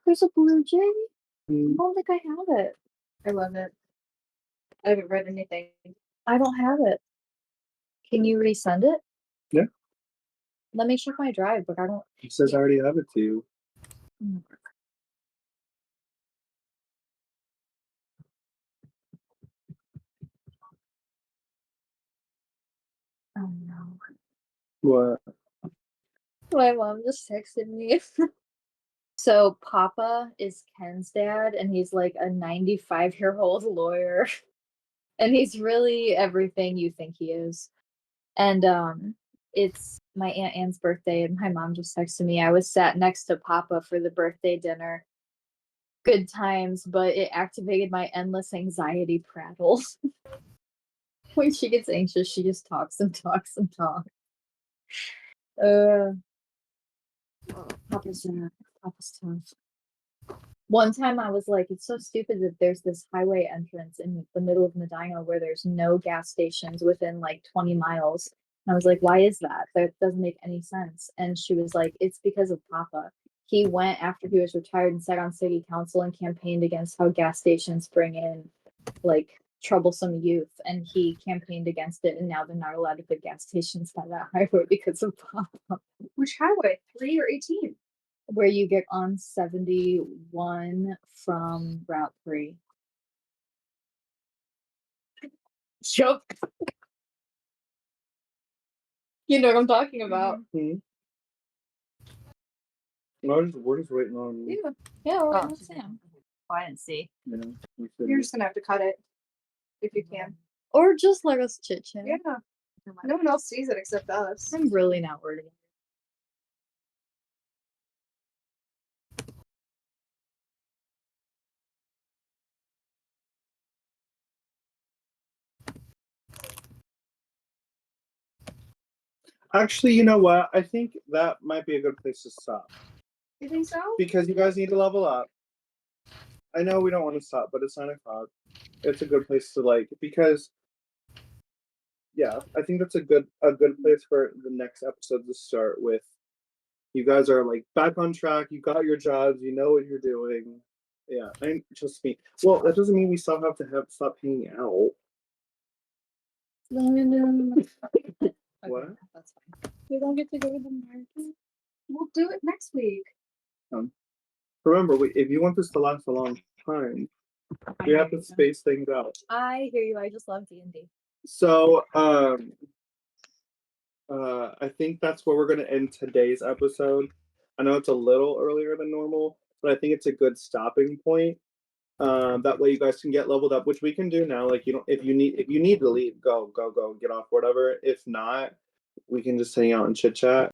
There's a blue jay. I Mm-hmm. don't think I have it. I love it. I haven't read anything. I don't have it. Can you resend it? Yeah. Let me check my drive, but I don't. It says I already have it to you. Oh no. What? My mom just texted me. So Papa is Ken's dad, and he's like a 95-year-old lawyer, and he's really everything you think he is. And it's my Aunt Anne's birthday, and my mom just texted me. I was sat next to Papa for the birthday dinner. Good times, but it activated my endless anxiety prattles. When she gets anxious, she just talks and talks and talks. Papa's tough. One time I was like, it's so stupid that there's this highway entrance in the middle of Medina where there's no gas stations within like 20 miles. And I was like, why is that? That doesn't make any sense. And she was like, it's because of Papa. He went after he was retired and sat on city council and campaigned against how gas stations bring in like troublesome youth. And he campaigned against it. And now they're not allowed to put gas stations on that highway because of Papa. Which highway? 3 or 18? Where you get on 71 from Route 3. Yup. You know what I'm talking about. Mm-hmm. We're just waiting on. Yeah, we're Oh, with Sam. Oh, I didn't see. You know, You're just gonna have to cut it if you can. Or just let us chit chat. Yeah. No one else sees it except us. I'm really not worried. Actually, you know what? I think that might be a good place to stop You think so? because you guys need to level up. I know we don't want to stop, but it's 9 o'clock. It's a good place to because yeah, I think that's a good place for the next episode to start with. You guys are like back on track. You got your jobs. You know what you're doing. Yeah, I just me. Well, that doesn't mean we still have to stop hanging out. What? That's fine. We don't get to go to the market. We'll do it next week. Remember, if you want this to last a long time, we have to space things out. I hear you. I just love D&D. So, I think that's where we're going to end today's episode. I know it's a little earlier than normal, but I think it's a good stopping point. That way you guys can get leveled up, which we can do now. Like if you need to leave, go, get off, whatever. If not, we can just hang out and chit chat.